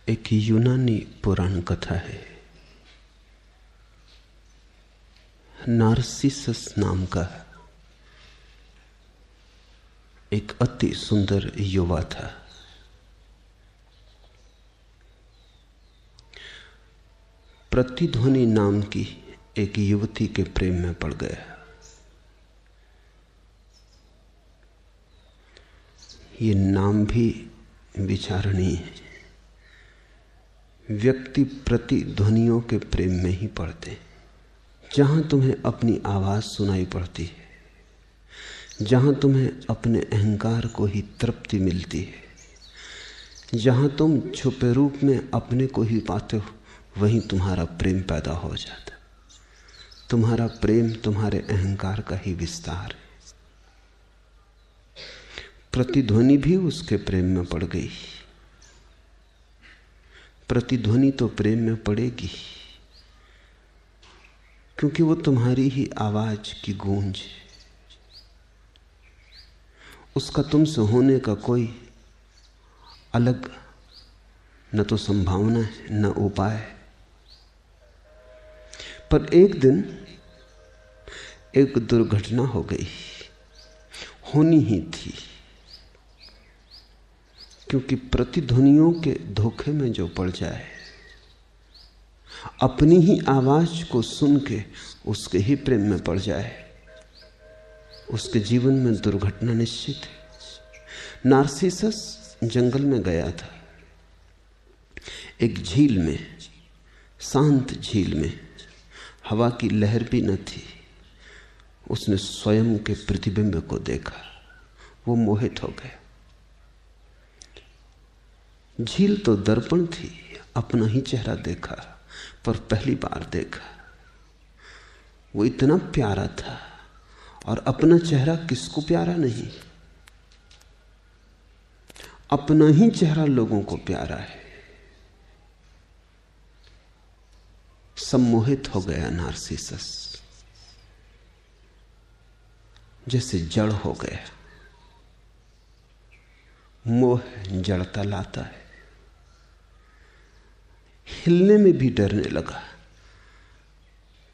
एक यूनानी पुराण कथा है। नार्सिसस नाम का एक अति सुंदर युवा था। प्रतिध्वनि नाम की एक युवती के प्रेम में पड़ गया। ये नाम भी विचारणीय है। व्यक्ति प्रतिध्वनियों के प्रेम में ही पड़ते हैं। जहां तुम्हें अपनी आवाज सुनाई पड़ती है, जहां तुम्हें अपने अहंकार को ही तृप्ति मिलती है, जहां तुम छुपे रूप में अपने को ही पाते हो, वहीं तुम्हारा प्रेम पैदा हो जाता। तुम्हारा प्रेम तुम्हारे अहंकार का ही विस्तार है। प्रतिध्वनि भी उसके प्रेम में पड़ गई। प्रतिध्वनि तो प्रेम में पड़ेगी क्योंकि वो तुम्हारी ही आवाज की गूंज। उसका तुमसे होने का कोई अलग न तो संभावना है न उपाय है। पर एक दिन एक दुर्घटना हो गई, होनी ही थी, क्योंकि प्रतिध्वनियों के धोखे में जो पड़ जाए, अपनी ही आवाज को सुन के उसके ही प्रेम में पड़ जाए, उसके जीवन में दुर्घटना निश्चित है। नार्सिसस जंगल में गया था। एक झील में, शांत झील में, हवा की लहर भी न थी। उसने स्वयं के प्रतिबिंब को देखा। वो मोहित हो गया। झील तो दर्पण थी, अपना ही चेहरा देखा, पर पहली बार देखा। वो इतना प्यारा था, और अपना चेहरा किसको प्यारा नहीं। अपना ही चेहरा लोगों को प्यारा है। सम्मोहित हो गया नार्सिसस, जैसे जड़ हो गया। मोह जड़ता लाता है। हिलने में भी डरने लगा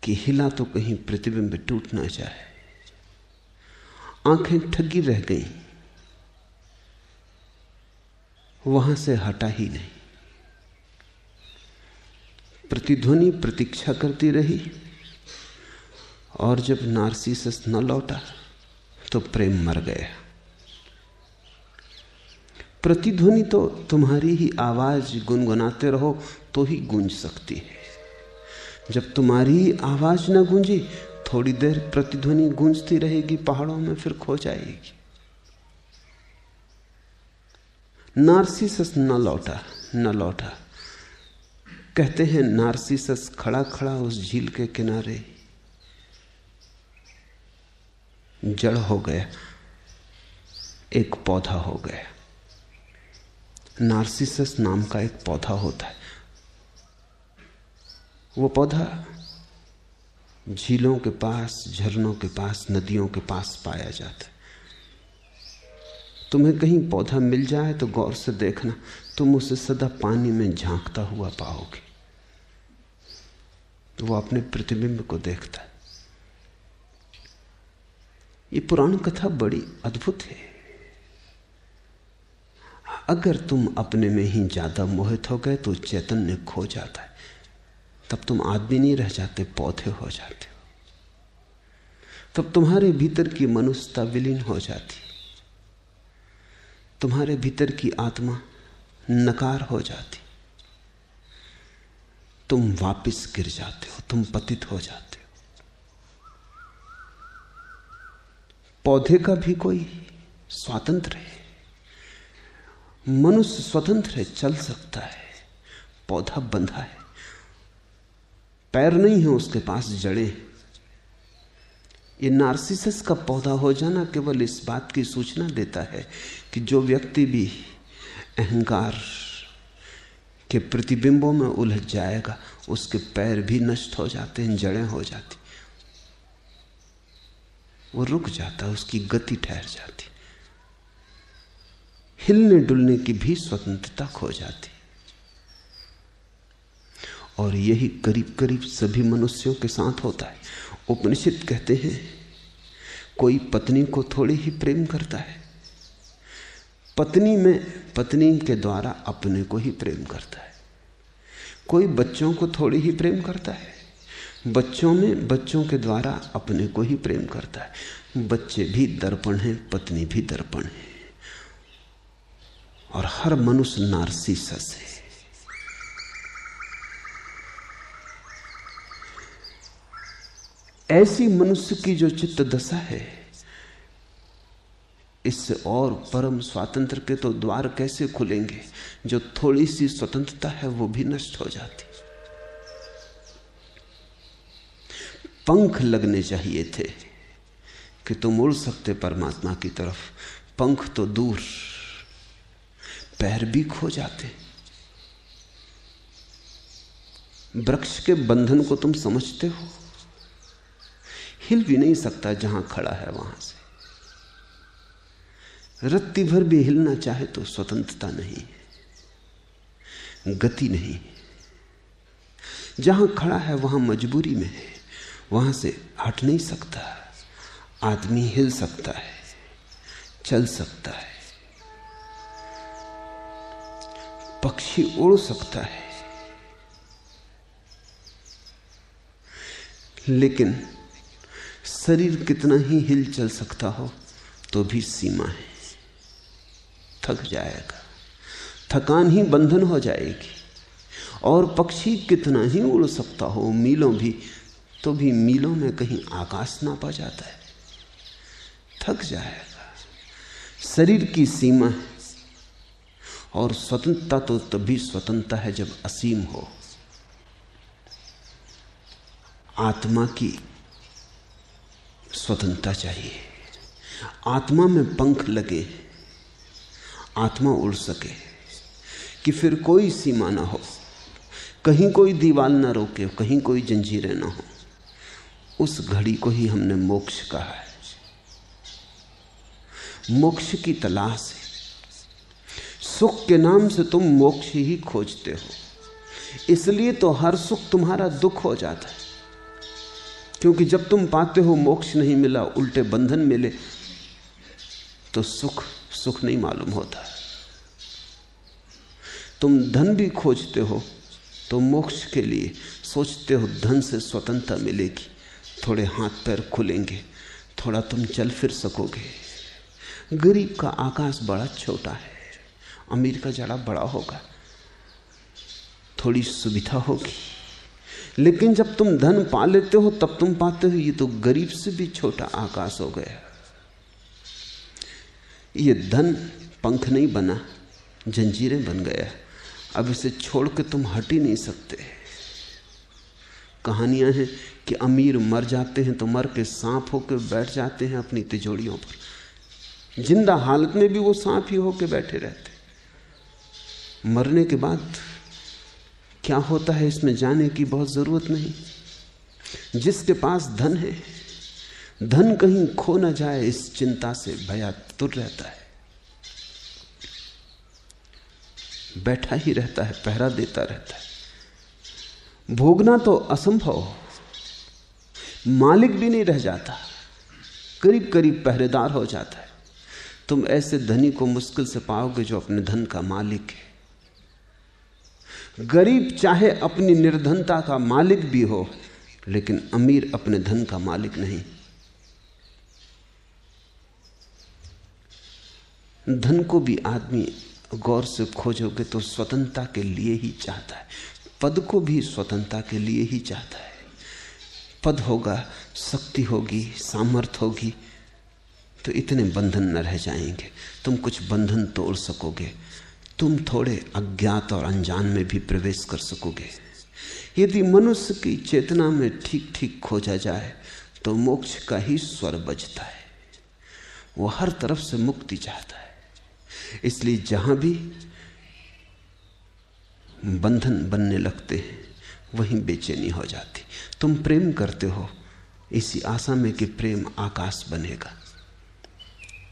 कि हिला तो कहीं प्रतिबिंब टूट ना जाए। आंखें ठगी रह गईं, वहां से हटा ही नहीं। प्रतिध्वनि प्रतीक्षा करती रही, और जब नार्सिसस न लौटा तो प्रेम मर गया। प्रतिध्वनि तो तुम्हारी ही आवाज गुनगुनाते रहो तो ही गूंज सकती है। जब तुम्हारी ही आवाज न गूंजी, थोड़ी देर प्रतिध्वनि गूंजती रहेगी, पहाड़ों में फिर खो जाएगी। नार्सिसस न लौटा। कहते हैं नार्सिसस खड़ा खड़ा उस झील के किनारे जड़ हो गया, एक पौधा हो गया। नार्सिसस नाम का एक पौधा होता है। वो पौधा झीलों के पास, झरनों के पास, नदियों के पास पाया जाता है। तुम्हें कहीं पौधा मिल जाए तो गौर से देखना, तुम उसे सदा पानी में झांकता हुआ पाओगे। वो अपने प्रतिबिंब को देखता है। ये पुराण कथा बड़ी अद्भुत है। अगर तुम अपने में ही ज्यादा मोहित हो गए तो चैतन्य खो जाता है। तब तुम आदमी नहीं रह जाते, पौधे हो जाते हो। तब तुम्हारे भीतर की मनुष्यता विलीन हो जाती, तुम्हारे भीतर की आत्मा नकार हो जाती। तुम वापस गिर जाते हो, तुम पतित हो जाते हो। पौधे का भी कोई स्वातंत्र है। मनुष्य स्वतंत्र है, चल सकता है। पौधा बंधा है, पैर नहीं है उसके पास, जड़ें। ये नार्सिसस का पौधा हो जाना केवल इस बात की सूचना देता है कि जो व्यक्ति भी अहंकार के प्रतिबिंबों में उलझ जाएगा, उसके पैर भी नष्ट हो जाते हैं, जड़ें हो जाती, वो रुक जाता, उसकी गति ठहर जाती, हिलने डुलने की भी स्वतंत्रता खो जाती। और यही करीब करीब सभी मनुष्यों के साथ होता है। उपनिषद कहते हैं कोई पत्नी को थोड़ी ही प्रेम करता है, पत्नी के द्वारा अपने को ही प्रेम करता है। कोई बच्चों को थोड़ी ही प्रेम करता है, बच्चों के द्वारा अपने को ही प्रेम करता है। बच्चे भी दर्पण हैं, पत्नी भी दर्पण है, और हर मनुष्य नार्सिसस है। ऐसी मनुष्य की जो चित्त दशा है, इससे और परम स्वातंत्र के तो द्वार कैसे खुलेंगे। जो थोड़ी सी स्वतंत्रता है वो भी नष्ट हो जाती। पंख लगने चाहिए थे कि तुम उड़ सकते परमात्मा की तरफ, पंख तो दूर, पैर भी खो जाते। वृक्ष के बंधन को तुम समझते हो, हिल भी नहीं सकता जहां खड़ा है वहां से। रत्ती भर भी हिलना चाहे तो स्वतंत्रता नहीं, गति नहीं। जहां खड़ा है वहां मजबूरी में है, वहां से हट नहीं सकता। आदमी हिल सकता है, चल सकता है, पक्षी उड़ सकता है, लेकिन शरीर कितना ही हिल चल सकता हो तो भी सीमा है। थक जाएगा, थकान ही बंधन हो जाएगी। और पक्षी कितना ही उड़ सकता हो मीलों भी, तो भी मीलों में कहीं आकाश ना पा जाता है, थक जाएगा। शरीर की सीमा है, और स्वतंत्रता तो तभी स्वतंत्रता है जब असीम हो। आत्मा की स्वतंत्रता चाहिए, आत्मा में पंख लगे, आत्मा उड़ सके कि फिर कोई सीमा ना हो, कहीं कोई दीवार ना रोके, कहीं कोई जंजीरें ना हो। उस घड़ी को ही हमने मोक्ष कहा है। मोक्ष की तलाश है। सुख के नाम से तुम मोक्ष ही खोजते हो, इसलिए तो हर सुख तुम्हारा दुख हो जाता है। क्योंकि जब तुम पाते हो मोक्ष नहीं मिला, उल्टे बंधन मिले, तो सुख सुख नहीं मालूम होता। तुम धन भी खोजते हो तो मोक्ष के लिए सोचते हो धन से स्वतंत्रता मिलेगी, थोड़े हाथ पैर खुलेंगे, थोड़ा तुम चल फिर सकोगे। गरीब का आकाश बड़ा छोटा है, अमीर का जड़ा बड़ा होगा, थोड़ी सुविधा होगी। लेकिन जब तुम धन पा लेते हो तब तुम पाते हो ये तो गरीब से भी छोटा आकाश हो गया। ये धन पंख नहीं बना, जंजीरें बन गया। अब इसे छोड़ के तुम हट ही नहीं सकते। कहानियां हैं कि अमीर मर जाते हैं तो मर के सांप होकर बैठ जाते हैं अपनी तिजोरियों पर, जिंदा हालत में भी वो सांप ही होकर बैठे रहते। मरने के बाद क्या होता है इसमें जाने की बहुत जरूरत नहीं। जिसके पास धन है, धन कहीं खो ना जाए इस चिंता से भयातुर रहता है, बैठा ही रहता है, पहरा देता रहता है। भोगना तो असंभव, मालिक भी नहीं रह जाता, करीब करीब पहरेदार हो जाता है। तुम ऐसे धनी को मुश्किल से पाओगे जो अपने धन का मालिक है। गरीब चाहे अपनी निर्धनता का मालिक भी हो, लेकिन अमीर अपने धन का मालिक नहीं। धन को भी आदमी गौर से खोजोगे तो स्वतंत्रता के लिए ही चाहता है, पद को भी स्वतंत्रता के लिए ही चाहता है। पद होगा, शक्ति होगी, सामर्थ्य होगी तो इतने बंधन न रह जाएंगे, तुम कुछ बंधन तोड़ सकोगे, तुम थोड़े अज्ञात और अनजान में भी प्रवेश कर सकोगे। यदि मनुष्य की चेतना में ठीक ठीक खोजा जाए तो मोक्ष का ही स्वर बजता है। वो हर तरफ से मुक्ति चाहता है, इसलिए जहां भी बंधन बनने लगते हैं वहीं बेचैनी हो जाती। तुम प्रेम करते हो इसी आशा में कि प्रेम आकाश बनेगा,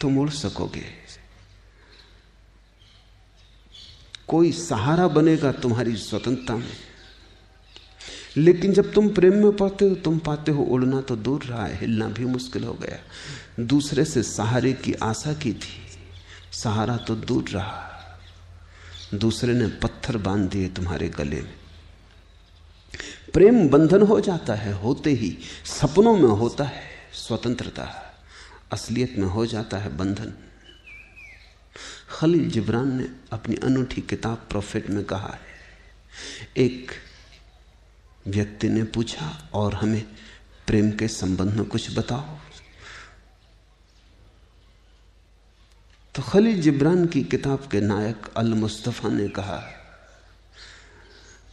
तुम उड़ सकोगे, कोई सहारा बनेगा तुम्हारी स्वतंत्रता में, लेकिन जब तुम प्रेम में पड़ते हो तुम पाते हो उड़ना तो दूर रहा है, हिलना भी मुश्किल हो गया। दूसरे से सहारे की आशा की थी, सहारा तो दूर रहा। दूसरे ने पत्थर बांध दिए तुम्हारे गले में। प्रेम बंधन हो जाता है होते ही, सपनों में होता है स्वतंत्रता, असलियत में हो जाता है बंधन। खलील जिब्रान ने अपनी अनूठी किताब प्रोफेट में कहा है, एक व्यक्ति ने पूछा और हमें प्रेम के संबंध में कुछ बताओ। तो खलील जिब्रान की किताब के नायक अल मुस्तफा ने कहा,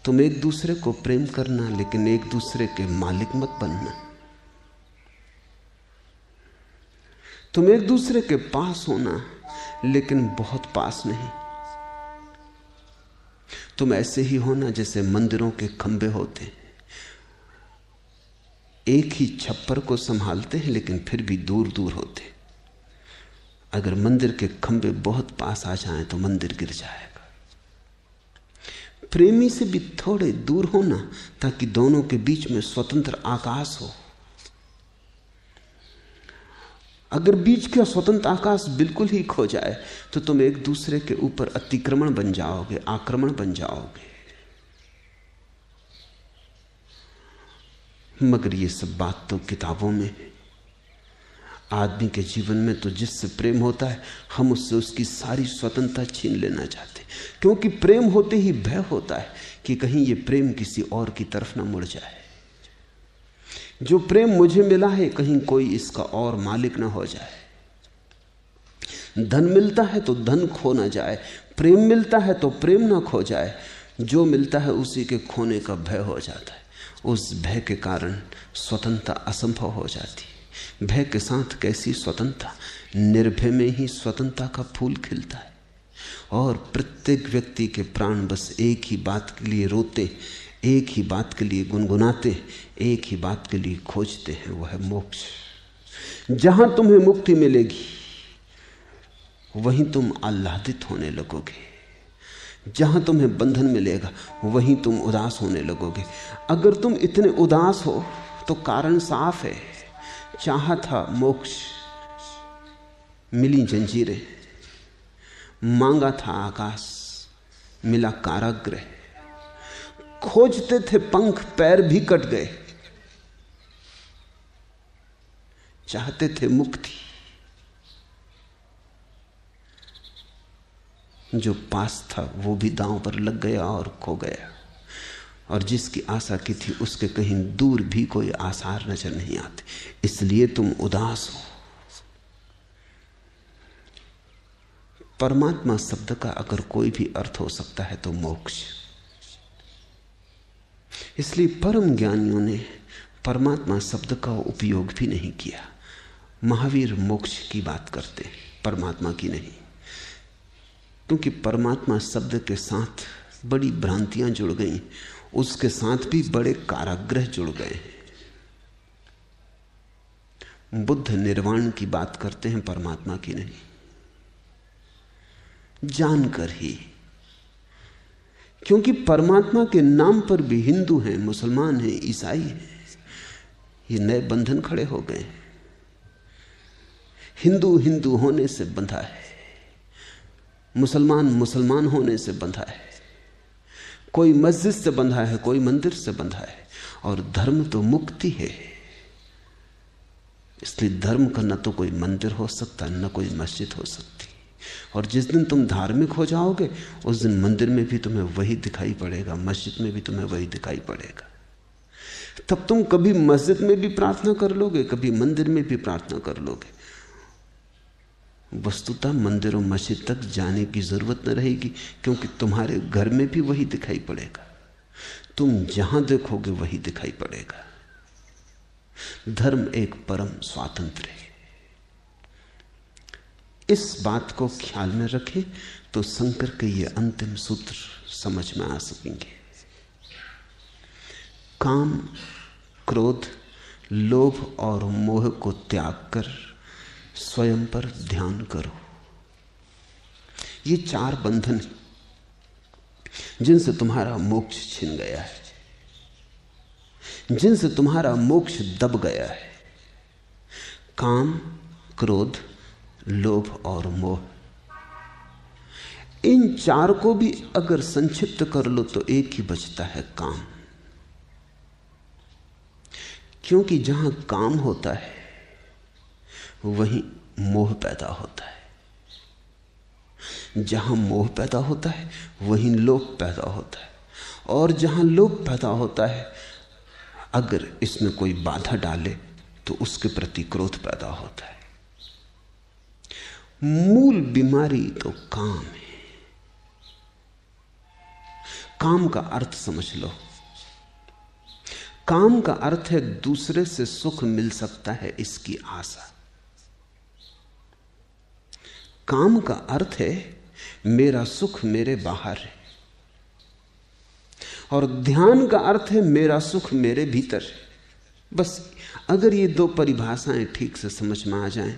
तुम एक दूसरे को प्रेम करना लेकिन एक दूसरे के मालिक मत बनना। तुम एक दूसरे के पास होना लेकिन बहुत पास नहीं। तुम ऐसे ही होना जैसे मंदिरों के खंभे होते हैं, एक ही छप्पर को संभालते हैं लेकिन फिर भी दूर दूर होते हैं। अगर मंदिर के खंभे बहुत पास आ जाएं तो मंदिर गिर जाएगा। प्रेमी से भी थोड़े दूर होना ताकि दोनों के बीच में स्वतंत्र आकाश हो। अगर बीच का स्वतंत्र आकाश बिल्कुल ही खो जाए तो तुम एक दूसरे के ऊपर अतिक्रमण बन जाओगे, आक्रमण बन जाओगे। मगर ये सब बात तो किताबों में है। आदमी के जीवन में तो जिससे प्रेम होता है हम उससे उसकी सारी स्वतंत्रता छीन लेना चाहते हैं, क्योंकि प्रेम होते ही भय होता है कि कहीं ये प्रेम किसी और की तरफ ना मुड़ जाए। जो प्रेम मुझे मिला है कहीं कोई इसका और मालिक ना हो जाए। धन मिलता है तो धन खो ना जाए, प्रेम मिलता है तो प्रेम ना खो जाए। जो मिलता है उसी के खोने का भय हो जाता है। उस भय के कारण स्वतंत्रता असंभव हो जाती है। भय के साथ कैसी स्वतंत्रता? निर्भय में ही स्वतंत्रता का फूल खिलता है। और प्रत्येक व्यक्ति के प्राण बस एक ही बात के लिए रोते, एक ही बात के लिए गुनगुनाते, एक ही बात के लिए खोजते हैं, वह है मोक्ष। जहां तुम्हें मुक्ति मिलेगी वहीं तुम आह्लादित होने लगोगे। जहां तुम्हें बंधन मिलेगा वहीं तुम उदास होने लगोगे। अगर तुम इतने उदास हो तो कारण साफ है। चाहा था मोक्ष, मिली जंजीरें। मांगा था आकाश, मिला कारागृह। खोजते थे पंख, पैर भी कट गए। चाहते थे मुक्ति, जो पास था वो भी दांव पर लग गया और खो गया। और जिसकी आशा की थी उसके कहीं दूर भी कोई आसार नजर नहीं आते, इसलिए तुम उदास हो। परमात्मा शब्द का अगर कोई भी अर्थ हो सकता है तो मोक्ष। इसलिए परम ज्ञानियों ने परमात्मा शब्द का उपयोग भी नहीं किया। महावीर मोक्ष की बात करते हैं, परमात्मा की नहीं, क्योंकि परमात्मा शब्द के साथ बड़ी भ्रांतियां जुड़ गई, उसके साथ भी बड़े कारागृह जुड़ गए। बुद्ध निर्वाण की बात करते हैं, परमात्मा की नहीं, जानकर ही। क्योंकि परमात्मा के नाम पर भी हिंदू हैं, मुसलमान हैं, ईसाई हैं, ये नए बंधन खड़े हो गए। हिंदू हिंदू होने से बंधा है, मुसलमान मुसलमान होने से बंधा है, कोई मस्जिद से बंधा है, कोई मंदिर से बंधा है। और धर्म तो मुक्ति है, इसलिए धर्म का न तो कोई मंदिर हो सकता, न कोई मस्जिद हो सकती। और जिस दिन तुम धार्मिक हो जाओगे उस दिन मंदिर में भी तुम्हें वही दिखाई पड़ेगा, मस्जिद में भी तुम्हें वही दिखाई पड़ेगा। तब तुम कभी मस्जिद में भी प्रार्थना कर लोगे, कभी मंदिर में भी प्रार्थना कर लोगे। वस्तुतः मंदिर और मस्जिद तक जाने की जरूरत न रहेगी, क्योंकि तुम्हारे घर में भी वही दिखाई पड़ेगा। तुम जहां देखोगे वही दिखाई पड़ेगा। धर्म एक परम स्वातंत्र्य है। इस बात को ख्याल में रखें तो शंकर के ये अंतिम सूत्र समझ में आ सकेंगे। काम, क्रोध, लोभ और मोह को त्याग कर स्वयं पर ध्यान करो। ये चार बंधन जिनसे तुम्हारा मोक्ष छिन गया है। जिनसे तुम्हारा मोक्ष दब गया है। काम, क्रोध, लोभ और मोह, इन चार को भी अगर संक्षिप्त कर लो तो एक ही बचता है, काम। क्योंकि जहां काम होता है वहीं मोह पैदा होता है, जहां मोह पैदा होता है वहीं लोभ पैदा होता है, और जहां लोभ पैदा होता है अगर इसमें कोई बाधा डाले तो उसके प्रति क्रोध पैदा होता है। मूल बीमारी तो काम है। काम का अर्थ समझ लो। काम का अर्थ है दूसरे से सुख मिल सकता है इसकी आशा। काम का अर्थ है मेरा सुख मेरे बाहर है, और ध्यान का अर्थ है मेरा सुख मेरे भीतर है। बस अगर ये दो परिभाषाएं ठीक से समझ में आ जाएं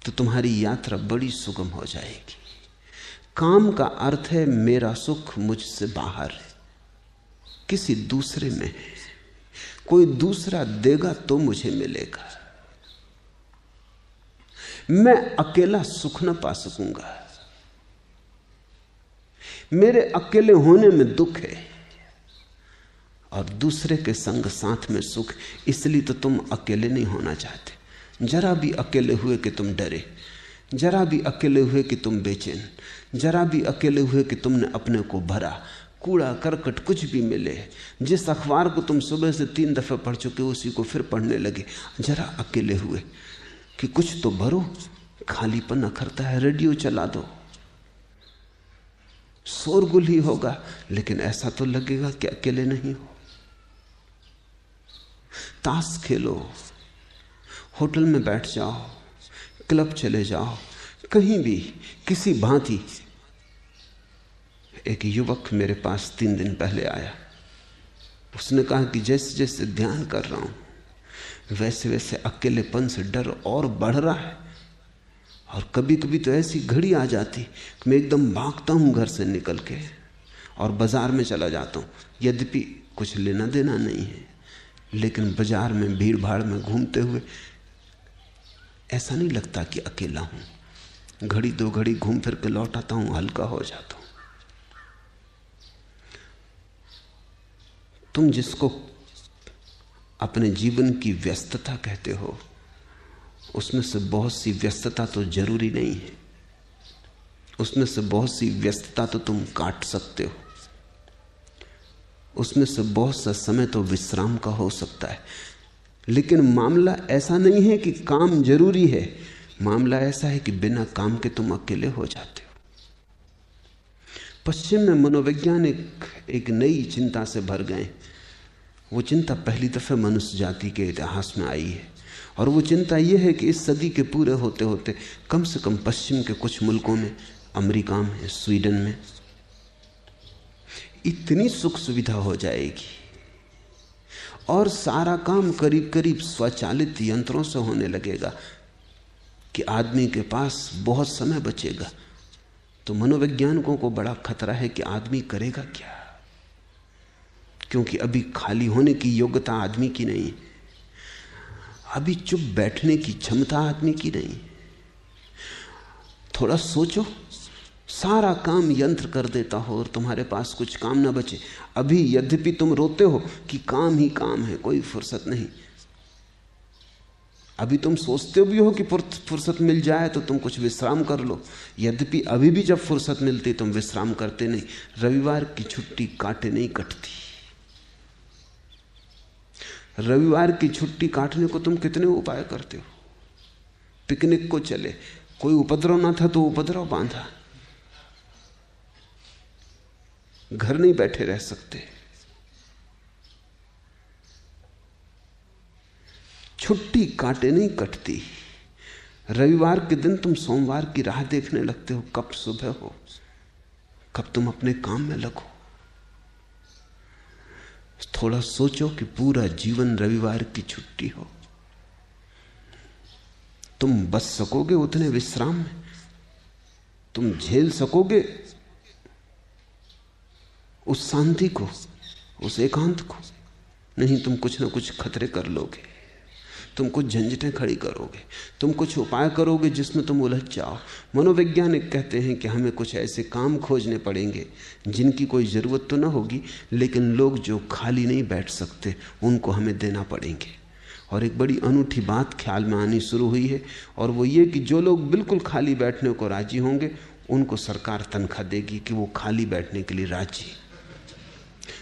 तो तुम्हारी यात्रा बड़ी सुगम हो जाएगी। काम का अर्थ है मेरा सुख मुझसे बाहर है, किसी दूसरे में है, कोई दूसरा देगा तो मुझे मिलेगा, मैं अकेला सुख न पा सकूंगा, मेरे अकेले होने में दुख है और दूसरे के संग साथ में सुख। इसलिए तो तुम अकेले नहीं होना चाहते। जरा भी अकेले हुए कि तुम डरे, जरा भी अकेले हुए कि तुम बेचैन, जरा भी अकेले हुए कि तुमने अपने को भरा, कूड़ा करकट कुछ भी मिले, जिस अखबार को तुम सुबह से 3 दफे पढ़ चुके उसी को फिर पढ़ने लगे, जरा अकेले हुए कि कुछ तो भरो, खालीपन अखरता है, रेडियो चला दो, शोरगुल ही होगा लेकिन ऐसा तो लगेगा कि अकेले नहीं हो। ताश खेलो, होटल में बैठ जाओ, क्लब चले जाओ, कहीं भी किसी भांति। एक युवक मेरे पास 3 दिन पहले आया, उसने कहा कि जैसे जैसे ध्यान कर रहा हूं वैसे वैसे अकेलेपन से डर और बढ़ रहा है, और कभी कभी तो ऐसी घड़ी आ जाती कि मैं एकदम भागता हूं घर से निकल के और बाजार में चला जाता हूं। यद्यपि कुछ लेना देना नहीं है, लेकिन बाजार में भीड़ भाड़ में घूमते हुए ऐसा नहीं लगता कि अकेला हूं। घड़ी 2 घड़ी घूम फिर के लौट आता हूं, हल्का हो जाता हूं। तुम जिसको अपने जीवन की व्यस्तता कहते हो, उसमें से बहुत सी व्यस्तता तो जरूरी नहीं है, उसमें से बहुत सी व्यस्तता तो तुम काट सकते हो, उसमें से बहुत सा समय तो विश्राम का हो सकता है। लेकिन मामला ऐसा नहीं है कि काम जरूरी है, मामला ऐसा है कि बिना काम के तुम अकेले हो जाते हो। पश्चिम में मनोवैज्ञानिक एक नई चिंता से भर गए। वो चिंता पहली दफे मनुष्य जाति के इतिहास में आई है, और वो चिंता यह है कि इस सदी के पूरे होते होते कम से कम पश्चिम के कुछ मुल्कों में, अमेरिका में, स्वीडन में इतनी सुख सुविधा हो जाएगी और सारा काम करीब करीब स्वचालित यंत्रों से होने लगेगा कि आदमी के पास बहुत समय बचेगा। तो मनोवैज्ञानिकों को बड़ा खतरा है कि आदमी करेगा क्या, क्योंकि अभी खाली होने की योग्यता आदमी की नहीं, अभी चुप बैठने की क्षमता आदमी की नहीं। थोड़ा सोचो, सारा काम यंत्र कर देता हो और तुम्हारे पास कुछ काम ना बचे। अभी यद्यपि तुम रोते हो कि काम ही काम है, कोई फुर्सत नहीं, अभी तुम सोचते भी हो कि फुर्सत मिल जाए तो तुम कुछ विश्राम कर लो, यद्यपि अभी भी जब फुर्सत मिलती तुम विश्राम करते नहीं। रविवार की छुट्टी काटे नहीं कटती। रविवार की छुट्टी काटने को तुम कितने उपाय करते हो। पिकनिक को चले, कोई उपद्रव ना था तो उपद्रव बांधा, घर नहीं बैठे रह सकते। छुट्टी काटे नहीं कटती। रविवार के दिन तुम सोमवार की राह देखने लगते हो, कब सुबह हो, कब तुम अपने काम में लगो। थोड़ा सोचो कि पूरा जीवन रविवार की छुट्टी हो, तुम बच सकोगे उतने विश्राम में? तुम झेल सकोगे उस शांति को, उस एकांत को? नहीं तुम कुछ ना कुछ खतरे कर लोगे, तुम कुछ झंझटें खड़ी करोगे, तुम कुछ उपाय करोगे जिसमें तुम उलझ जाओ। मनोवैज्ञानिक कहते हैं कि हमें कुछ ऐसे काम खोजने पड़ेंगे जिनकी कोई ज़रूरत तो ना होगी, लेकिन लोग जो खाली नहीं बैठ सकते उनको हमें देना पड़ेंगे। और एक बड़ी अनूठी बात ख्याल में आनी शुरू हुई है, और वो ये कि जो लोग बिल्कुल खाली बैठने को राजी होंगे उनको सरकार तनख्वाह देगी कि वो खाली बैठने के लिए राजी।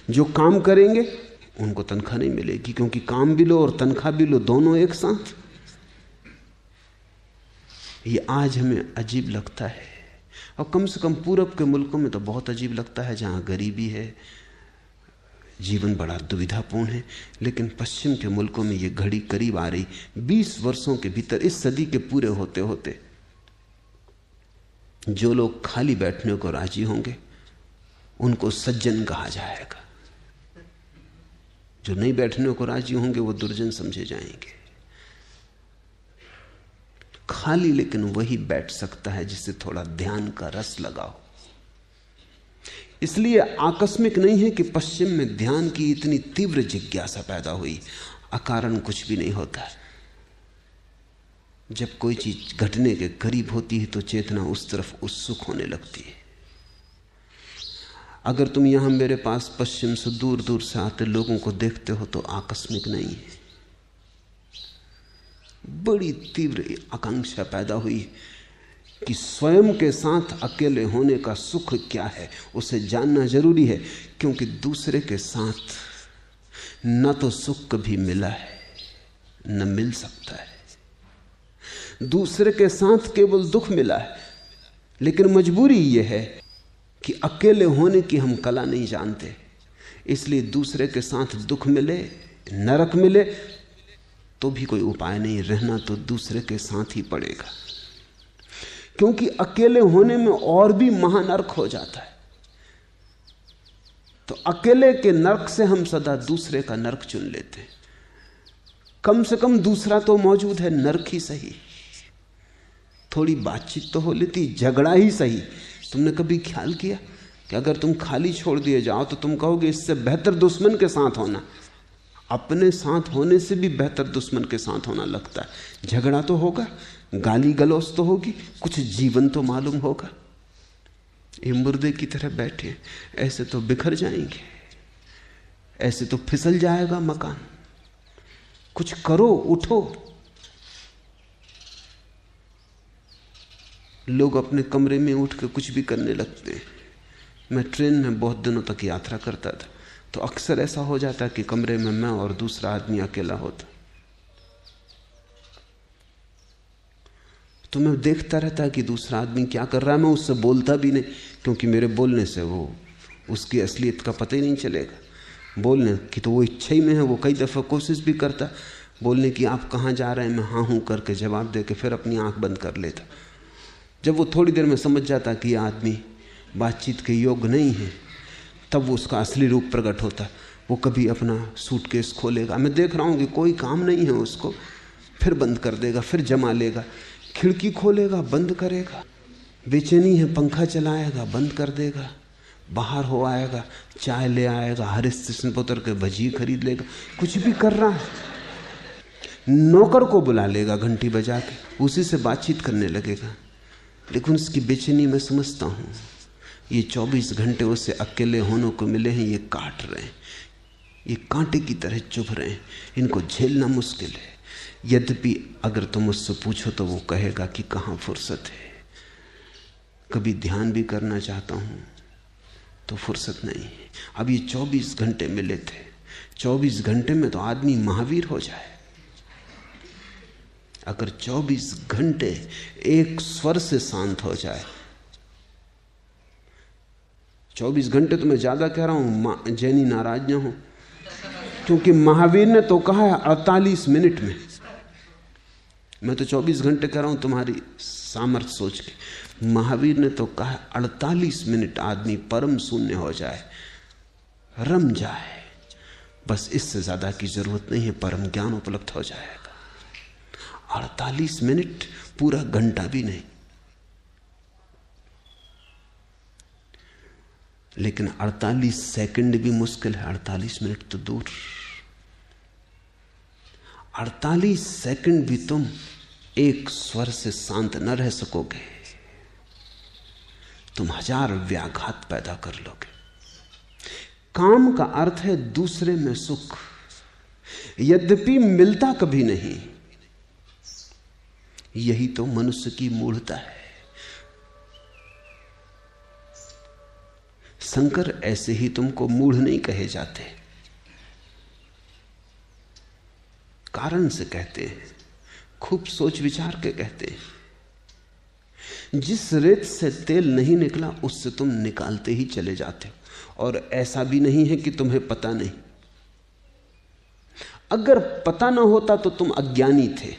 जो काम करेंगे उनको तनख्वाह नहीं मिलेगी, क्योंकि काम भी लो और तनख्वाह भी लो, दोनों एक साथ। ये आज हमें अजीब लगता है, और कम से कम पूरब के मुल्कों में तो बहुत अजीब लगता है, जहाँ गरीबी है, जीवन बड़ा दुविधापूर्ण है। लेकिन पश्चिम के मुल्कों में ये घड़ी करीब आ रही। 20 वर्षों के भीतर, इस सदी के पूरे होते होते, जो लोग खाली बैठने को राजी होंगे उनको सज्जन कहा जाएगा, जो नहीं बैठने को राजी होंगे वो दुर्जन समझे जाएंगे। खाली लेकिन वही बैठ सकता है जिसे थोड़ा ध्यान का रस लगाओ। इसलिए आकस्मिक नहीं है कि पश्चिम में ध्यान की इतनी तीव्र जिज्ञासा पैदा हुई। अकारण कुछ भी नहीं होता। जब कोई चीज घटने के करीब होती है तो चेतना उस तरफ उत्सुक होने लगती है। अगर तुम यहां मेरे पास पश्चिम से दूर दूर से आते लोगों को देखते हो तो आकस्मिक नहीं है। बड़ी तीव्र आकांक्षा पैदा हुई कि स्वयं के साथ अकेले होने का सुख क्या है, उसे जानना जरूरी है। क्योंकि दूसरे के साथ न तो सुख कभी मिला है न मिल सकता है। दूसरे के साथ केवल दुख मिला है, लेकिन मजबूरी यह है कि अकेले होने की हम कला नहीं जानते। इसलिए दूसरे के साथ दुख मिले, नरक मिले तो भी कोई उपाय नहीं, रहना तो दूसरे के साथ ही पड़ेगा। क्योंकि अकेले होने में और भी महानरक हो जाता है। तो अकेले के नरक से हम सदा दूसरे का नरक चुन लेते हैं। कम से कम दूसरा तो मौजूद है, नरक ही सही, थोड़ी बातचीत तो हो लेती, झगड़ा ही सही। तुमने कभी ख्याल किया कि अगर तुम खाली छोड़ दिए जाओ तो तुम कहोगे इससे बेहतर दुश्मन के साथ होना। अपने साथ होने से भी बेहतर दुश्मन के साथ होना लगता है। झगड़ा तो होगा, गाली गलौज तो होगी, कुछ जीवन तो मालूम होगा। ये मुर्दे की तरह बैठे, ऐसे तो बिखर जाएंगे, ऐसे तो फिसल जाएगा मकान। कुछ करो, उठो। लोग अपने कमरे में उठ के कुछ भी करने लगते हैं। मैं ट्रेन में बहुत दिनों तक यात्रा करता था, तो अक्सर ऐसा हो जाता कि कमरे में मैं और दूसरा आदमी अकेला होता। तो मैं देखता रहता कि दूसरा आदमी क्या कर रहा है। मैं उससे बोलता भी नहीं, क्योंकि मेरे बोलने से वो उसकी असलियत का पता ही नहीं चलेगा। बोलने की तो वो इच्छा ही में है। वो कई दफ़ा कोशिश भी करता बोलने की, आप कहाँ जा रहे हैं, मैं हाँ हूँ करके जवाब दे के फिर अपनी आंख बंद कर लेता। जब वो थोड़ी देर में समझ जाता कि यह आदमी बातचीत के योग्य नहीं है, तब वो उसका असली रूप प्रकट होता। वो कभी अपना सूटकेस खोलेगा, मैं देख रहा हूँ कि कोई काम नहीं है उसको, फिर बंद कर देगा, फिर जमा लेगा। खिड़की खोलेगा, बंद करेगा। बेचैनी है, पंखा चलाएगा, बंद कर देगा। बाहर हो आएगा, चाय ले आएगा, हर स्टेशन पर उतर के भजी खरीद लेगा। कुछ भी कर रहा है। नौकर को बुला लेगा घंटी बजा के, उसी से बातचीत करने लगेगा। लेकिन उसकी बेचैनी मैं समझता हूँ। ये 24 घंटे उससे अकेले होने को मिले हैं, ये काट रहे हैं, ये कांटे की तरह चुभ रहे हैं। इनको झेलना मुश्किल है। यद्यपि अगर तुम उससे पूछो तो वो कहेगा कि कहाँ फुर्सत है। कभी ध्यान भी करना चाहता हूँ तो फुर्सत नहीं है। अब ये 24 घंटे मिले थे, 24 घंटे में तो आदमी महावीर हो जाए। अगर 24 घंटे एक स्वर से शांत हो जाए। 24 घंटे तो मैं ज्यादा कह रहा हूं, जैनी नाराज ना हो, क्योंकि महावीर ने तो कहा है 48 मिनट में। मैं तो 24 घंटे कह रहा हूं तुम्हारी सामर्थ्य सोच के। महावीर ने तो कहा 48 मिनट आदमी परम शून्य हो जाए, रम जाए। बस इससे ज्यादा की जरूरत नहीं है, परम ज्ञान उपलब्ध हो जाएगा। 48 मिनट, पूरा घंटा भी नहीं। लेकिन 48 सेकंड भी मुश्किल है, 48 मिनट तो दूर। 48 सेकंड भी तुम एक स्वर से शांत न रह सकोगे, तुम 1000 व्याघात पैदा कर लोगे। काम का अर्थ है दूसरे में सुख, यद्यपि मिलता कभी नहीं। यही तो मनुष्य की मूढ़ता है। शंकर ऐसे ही तुमको मूढ़ नहीं कहे जाते, कारण से कहते हैं, खूब सोच विचार के कहते हैं। जिस रेत से तेल नहीं निकला उससे तुम निकालते ही चले जाते हो, और ऐसा भी नहीं है कि तुम्हें पता नहीं। अगर पता ना होता तो तुम अज्ञानी थे।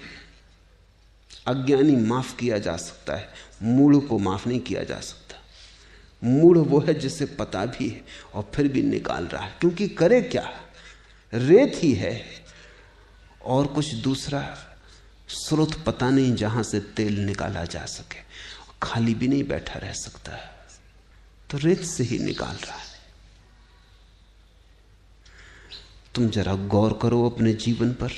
अज्ञानी माफ किया जा सकता है, मूढ़ को माफ नहीं किया जा सकता। मूढ़ वो है जिसे पता भी है और फिर भी निकाल रहा है, क्योंकि करे क्या, रेत ही है और कुछ दूसरा स्रोत पता नहीं जहां से तेल निकाला जा सके। खाली भी नहीं बैठा रह सकता, तो रेत से ही निकाल रहा है। तुम जरा गौर करो अपने जीवन पर।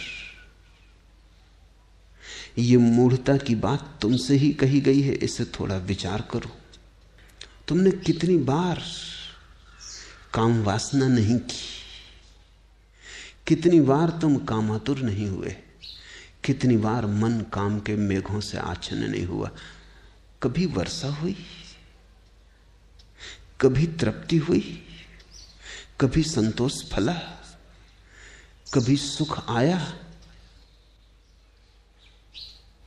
यह मूढ़ता की बात तुमसे ही कही गई है, इसे थोड़ा विचार करो। तुमने कितनी बार काम वासना नहीं की, कितनी बार तुम कामातुर नहीं हुए, कितनी बार मन काम के मेघों से आच्छन्न नहीं हुआ। कभी वर्षा हुई, कभी तृप्ति हुई, कभी संतोष फला, कभी सुख आया।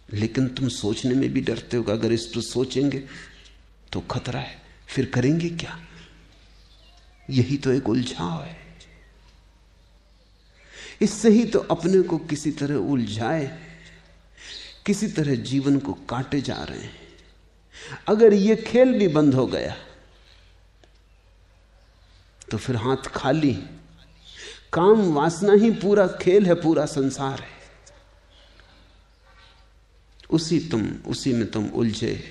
लेकिन तुम सोचने में भी डरते हो कि अगर इस पर सोचेंगे तो खतरा है, फिर करेंगे क्या। यही तो एक उलझाव है। इससे ही तो अपने को किसी तरह उलझाए, किसी तरह जीवन को काटे जा रहे हैं। अगर ये खेल भी बंद हो गया तो फिर हाथ खाली। काम वासना ही पूरा खेल है, पूरा संसार है। उसी में तुम उलझे,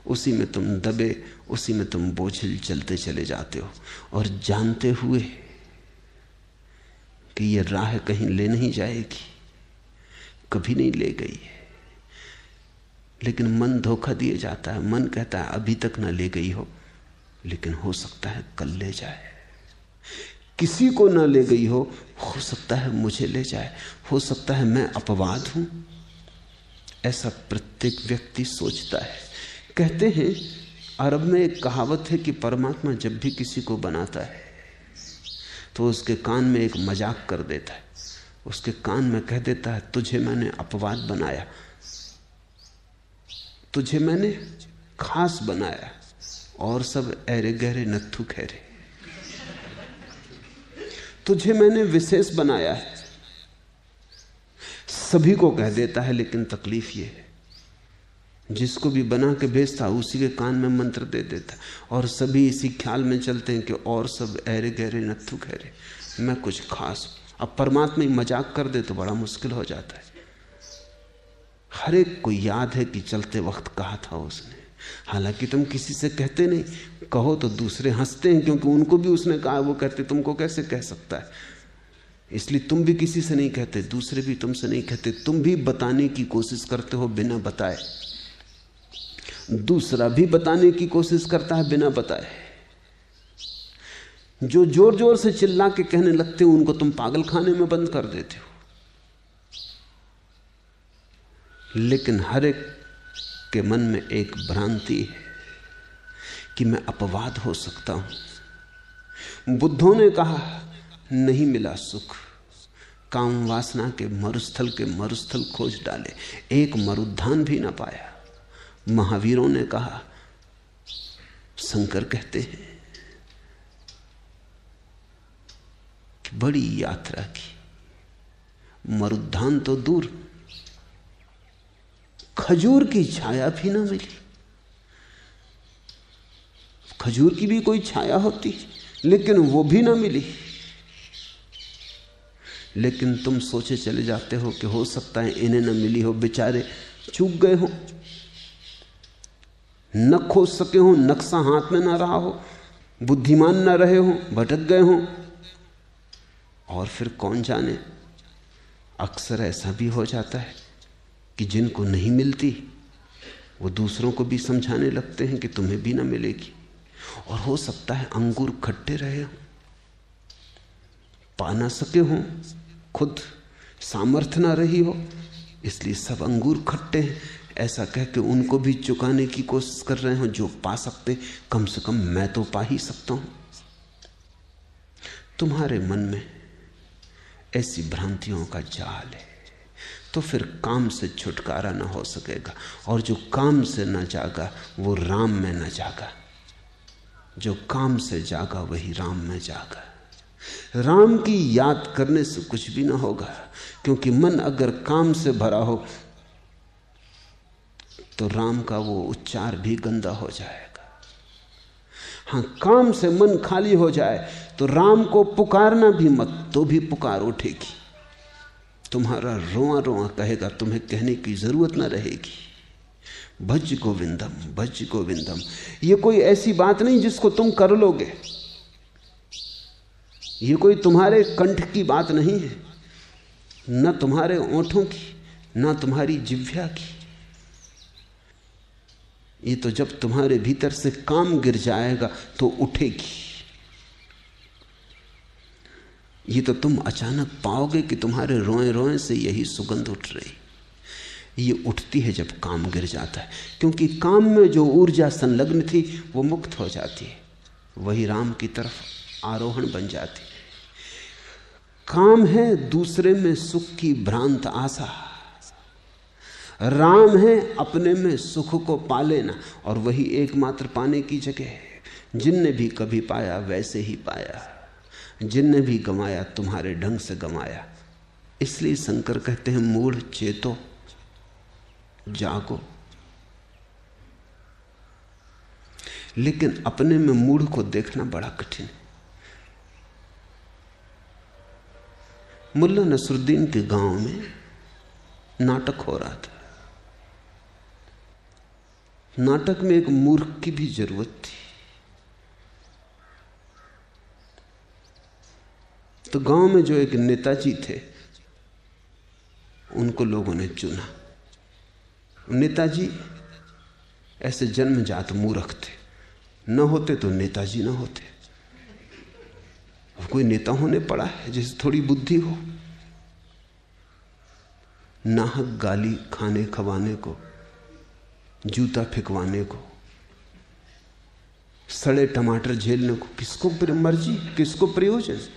उसी में तुम दबे, उसी में तुम बोझिल चलते चले जाते हो, और जानते हुए कि ये राह कहीं ले नहीं जाएगी, कभी नहीं ले गई है। लेकिन मन धोखा दिए जाता है। मन कहता है अभी तक ना ले गई हो, लेकिन हो सकता है कल ले जाए। किसी को ना ले गई हो सकता है मुझे ले जाए, हो सकता है मैं अपवाद हूं। ऐसा प्रत्येक व्यक्ति सोचता है। कहते हैं अरब में एक कहावत है कि परमात्मा जब भी किसी को बनाता है तो उसके कान में एक मजाक कर देता है। उसके कान में कह देता है तुझे मैंने अपवाद बनाया, तुझे मैंने खास बनाया, और सब ऐरे गहरे नत्थु खैरे। तुझे मैंने विशेष बनाया है। सभी को कह देता है, लेकिन तकलीफ ये है जिसको भी बना के भेजता उसी के कान में मंत्र दे देता, और सभी इसी ख्याल में चलते हैं कि और सब ऐरे गहरे नत्थु खैरे, मैं कुछ खास हूं। अब परमात्मा ही मजाक कर दे तो बड़ा मुश्किल हो जाता है। हर एक को याद है कि चलते वक्त कहा था उसने, हालांकि तुम किसी से कहते नहीं। कहो तो दूसरे हंसते हैं, क्योंकि उनको भी उसने कहा। वो कहते तुमको कैसे कह सकता है, इसलिए तुम भी किसी से नहीं कहते, दूसरे भी तुमसे नहीं कहते। तुम भी बताने की कोशिश करते हो बिना बताए, दूसरा भी बताने की कोशिश करता है बिना बताए। जो जोर जोर से चिल्ला के कहने लगते हो उनको तुम पागल खाने में बंद कर देते हो। लेकिन हर एक के मन में एक भ्रांति है कि मैं अपवाद हो सकता हूं। बुद्धों ने कहा नहीं मिला सुख, काम वासना के मरुस्थल खोज डाले, एक मरुद्धान भी ना पाया। महावीरों ने कहा, शंकर कहते हैं कि बड़ी यात्रा की, मरुद्धान तो दूर, खजूर की छाया भी ना मिली। खजूर की भी कोई छाया होती, लेकिन वो भी ना मिली। लेकिन तुम सोचे चले जाते हो कि हो सकता है इन्हें ना मिली हो, बेचारे चूक गए हो, न खोज सके हो, नक्शा हाथ में ना रहा हो, बुद्धिमान ना रहे हो, भटक गए हो। और फिर कौन जाने, अक्सर ऐसा भी हो जाता है कि जिनको नहीं मिलती वो दूसरों को भी समझाने लगते हैं कि तुम्हें भी ना मिलेगी। और हो सकता है अंगूर खट्टे रहे हो, पा ना सके हो, खुद सामर्थ्य ना रही हो, इसलिए सब अंगूर खट्टे हैं, ऐसा कह के उनको भी चुकाने की कोशिश कर रहे हो जो पा सकते। कम से कम मैं तो पा ही सकता हूं। तुम्हारे मन में ऐसी भ्रांतियों का जाल है, तो फिर काम से छुटकारा ना हो सकेगा। और जो काम से ना जागा वो राम में ना जागा, जो काम से जागा वही राम में जागा। राम की याद करने से कुछ भी ना होगा, क्योंकि मन अगर काम से भरा हो तो राम का वो उच्चार भी गंदा हो जाएगा। हाँ, काम से मन खाली हो जाए तो राम को पुकारना भी मत, तो भी पुकार उठेगी। तुम्हारा रोआ रोआ कहेगा, तुम्हें कहने की जरूरत ना रहेगी। भज गोविंदम, भज गोविंदम। ये कोई ऐसी बात नहीं जिसको तुम कर लोगे, ये कोई तुम्हारे कंठ की बात नहीं है, न तुम्हारे ओंठों की, न तुम्हारी जिह्वा की। ये तो जब तुम्हारे भीतर से काम गिर जाएगा तो उठेगी। ये तो तुम अचानक पाओगे कि तुम्हारे रोए रोए से यही सुगंध उठ रही। ये उठती है जब काम गिर जाता है, क्योंकि काम में जो ऊर्जा संलग्न थी वो मुक्त हो जाती है, वही राम की तरफ आरोहण बन जाती है। काम है दूसरे में सुख की भ्रांत आशा, राम है अपने में सुख को पा लेना, और वही एकमात्र पाने की जगह है। जिनने भी कभी पाया वैसे ही पाया, जिनने भी गंवाया तुम्हारे ढंग से गंवाया। इसलिए शंकर कहते हैं मूढ़ चेतो जागो। लेकिन अपने में मूढ़ को देखना बड़ा कठिन है। मुल्ला नसरुद्दीन के गांव में नाटक हो रहा था। नाटक में एक मूर्ख की भी जरूरत थी। तो गांव में जो एक नेताजी थे उनको लोगों ने चुना। नेताजी ऐसे जन्मजात मूर्ख थे, न होते तो नेताजी न होते। अब कोई नेता होने पड़ा है जिसे थोड़ी बुद्धि हो। नाहक गाली खाने खवाने को, जूता फेंकवाने को, सड़े टमाटर झेलने को किसको मर्जी, किसको प्रयोजन।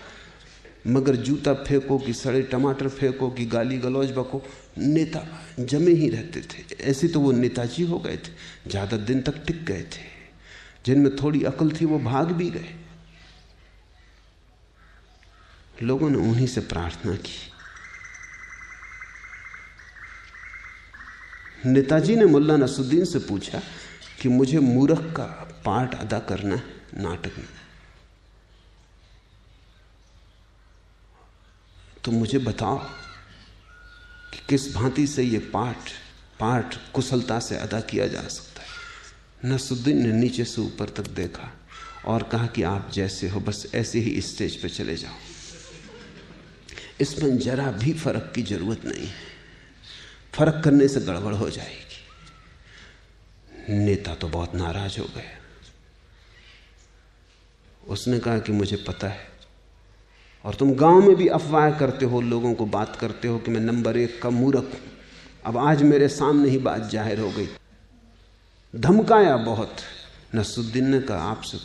मगर जूता फेंको कि सड़े टमाटर फेंको कि गाली गलौज बको, नेता जमे ही रहते थे। ऐसे तो वो नेताजी हो गए थे, ज्यादा दिन तक टिक गए थे। जिनमें थोड़ी अकल थी वो भाग भी गए। लोगों ने उन्हीं से प्रार्थना की। नेताजी ने मुल्ला नसरुद्दीन से पूछा कि मुझे मूर्ख का पार्ट अदा करना है नाटक में, तो मुझे बताओ कि किस भांति से ये पाठ कुशलता से अदा किया जा सकता है। नसरुद्दीन ने नीचे से ऊपर तक देखा और कहा कि आप जैसे हो बस ऐसे ही स्टेज पे चले जाओ, इसमें जरा भी फर्क की जरूरत नहीं है, फर्क करने से गड़बड़ हो जाएगी। नेता तो बहुत नाराज हो गए। उसने कहा कि मुझे पता है, और तुम गांव में भी अफवाह करते हो, लोगों को बात करते हो कि मैं नंबर 1 का मूर्ख हूं। अब आज मेरे सामने ही बात जाहिर हो गई। धमकाया बहुत। नसरुद्दीन ने कहा आपसे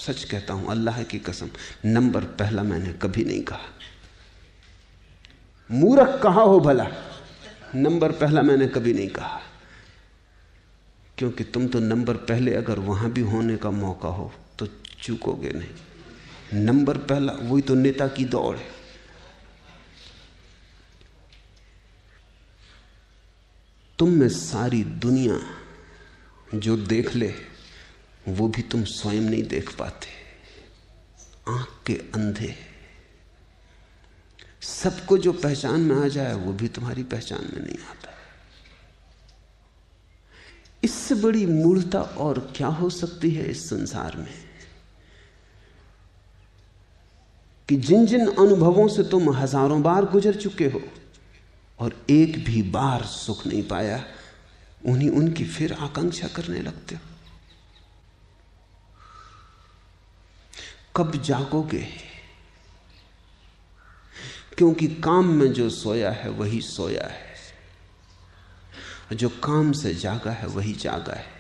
सच कहता हूं, अल्लाह की कसम, नंबर पहला मैंने कभी नहीं कहा। मूर्ख कहा हो भला, नंबर पहला मैंने कभी नहीं कहा। क्योंकि तुम तो नंबर पहले अगर वहां भी होने का मौका हो तो चूकोगे नहीं। नंबर पहला वही तो नेता की दौड़ है। तुम में सारी दुनिया जो देख ले वो भी तुम स्वयं नहीं देख पाते। आंख के अंधे। सबको जो पहचान में आ जाए वो भी तुम्हारी पहचान में नहीं आता। इससे बड़ी मूढ़ता और क्या हो सकती है इस संसार में कि जिन जिन अनुभवों से तुम हजारों बार गुजर चुके हो, और एक भी बार सुख नहीं पाया, उनकी फिर आकांक्षा करने लगते हो। कब जागोगे? क्योंकि काम में जो सोया है वही सोया है, जो काम से जागा है वही जागा है।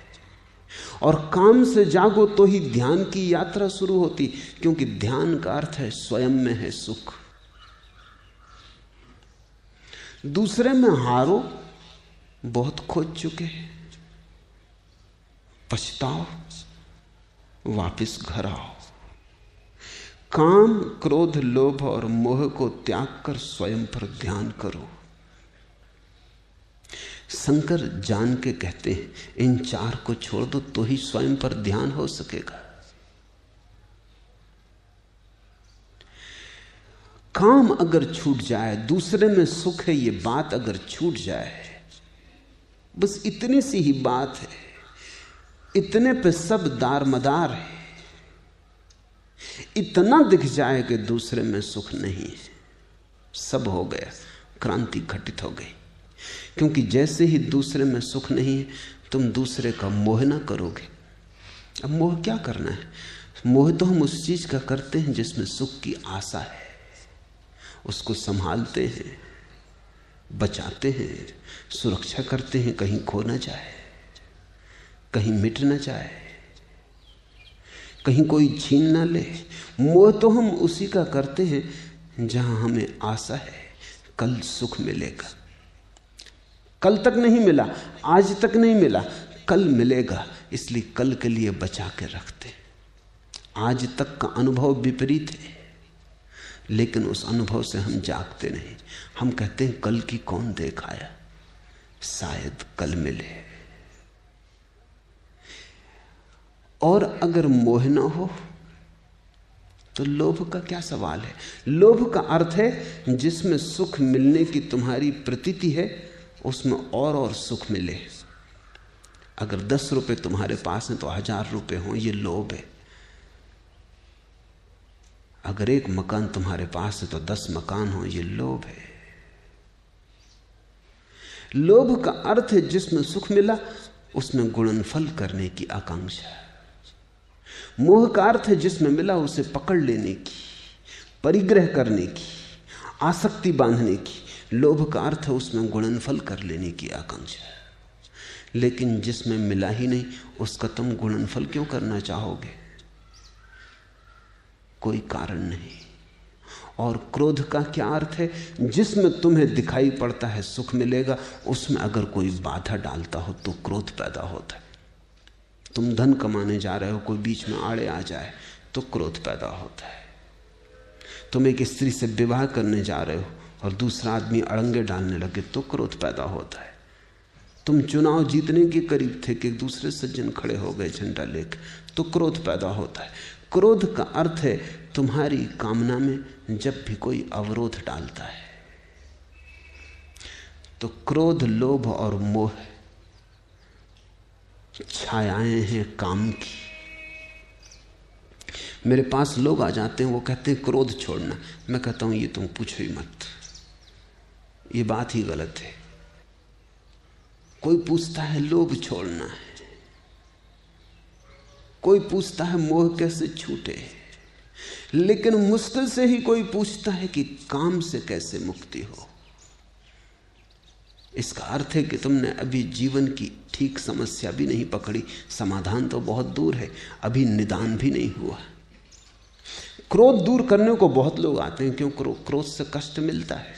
और काम से जागो तो ही ध्यान की यात्रा शुरू होती, क्योंकि ध्यान का अर्थ है स्वयं में है सुख। दूसरे में हारो, बहुत खोज चुके हैं, पछताओ, वापस घर आओ। काम, क्रोध, लोभ और मोह को त्याग कर स्वयं पर ध्यान करो। शंकर जान के कहते हैं, इन चार को छोड़ दो तो ही स्वयं पर ध्यान हो सकेगा। काम अगर छूट जाए, दूसरे में सुख है ये बात अगर छूट जाए, बस इतनी सी ही बात है, इतने पे सब दारमदार है। इतना दिख जाए कि दूसरे में सुख नहीं है, सब हो गया, क्रांति घटित हो गई। क्योंकि जैसे ही दूसरे में सुख नहीं है, तुम दूसरे का मोह ना करोगे। अब मोह क्या करना है? मोह तो हम उस चीज का करते हैं जिसमें सुख की आशा है, उसको संभालते हैं, बचाते हैं, सुरक्षा करते हैं, कहीं खो ना जाए, कहीं मिट ना जाए, कहीं कोई छीन ना ले। मोह तो हम उसी का करते हैं जहां हमें आशा है कल सुख मिलेगा। कल तक नहीं मिला, आज तक नहीं मिला, कल मिलेगा, इसलिए कल के लिए बचा के रखते। आज तक का अनुभव विपरीत है, लेकिन उस अनुभव से हम जागते नहीं। हम कहते हैं कल की कौन देख आया, शायद कल मिले। और अगर मोह न हो तो लोभ का क्या सवाल है? लोभ का अर्थ है जिसमें सुख मिलने की तुम्हारी प्रतीति है, उसमें और सुख मिले। अगर 10 रुपए तुम्हारे पास हैं तो 1000 रुपए हों, ये लोभ है। अगर एक मकान तुम्हारे पास है तो 10 मकान हो, ये लोभ है। लोभ का अर्थ है जिसमें सुख मिला उसमें गुणनफल करने की आकांक्षा। मोह का अर्थ है जिसमें मिला उसे पकड़ लेने की, परिग्रह करने की, आसक्ति बांधने की। लोभ का अर्थ है उसमें गुणनफल कर लेने की आकांक्षा। लेकिन जिसमें मिला ही नहीं उसका तुम गुणनफल क्यों करना चाहोगे? कोई कारण नहीं। और क्रोध का क्या अर्थ है? जिसमें तुम्हें दिखाई पड़ता है सुख मिलेगा, उसमें अगर कोई बाधा डालता हो तो क्रोध पैदा होता है। तुम धन कमाने जा रहे हो, कोई बीच में आड़े आ जाए तो क्रोध पैदा होता है। तुम एक स्त्री से विवाह करने जा रहे हो और दूसरा आदमी अड़ंगे डालने लगे तो क्रोध पैदा होता है। तुम चुनाव जीतने के करीब थे कि दूसरे सज्जन खड़े हो गए झंडा लेकर, तो क्रोध पैदा होता है। क्रोध का अर्थ है तुम्हारी कामना में जब भी कोई अवरोध डालता है। तो क्रोध, लोभ और मोह छायाएं हैं काम की। मेरे पास लोग आ जाते हैं, वो कहते हैं क्रोध छोड़ना। मैं कहता हूं ये तुम पूछो ही मत, ये बात ही गलत है। कोई पूछता है लोभ छोड़ना है, कोई पूछता है मोह कैसे छूटे, लेकिन मुश्किल से ही कोई पूछता है कि काम से कैसे मुक्ति हो। इसका अर्थ है कि तुमने अभी जीवन की ठीक समस्या भी नहीं पकड़ी। समाधान तो बहुत दूर है, अभी निदान भी नहीं हुआ। क्रोध दूर करने को बहुत लोग आते हैं, क्यों? क्रोध से कष्ट मिलता है,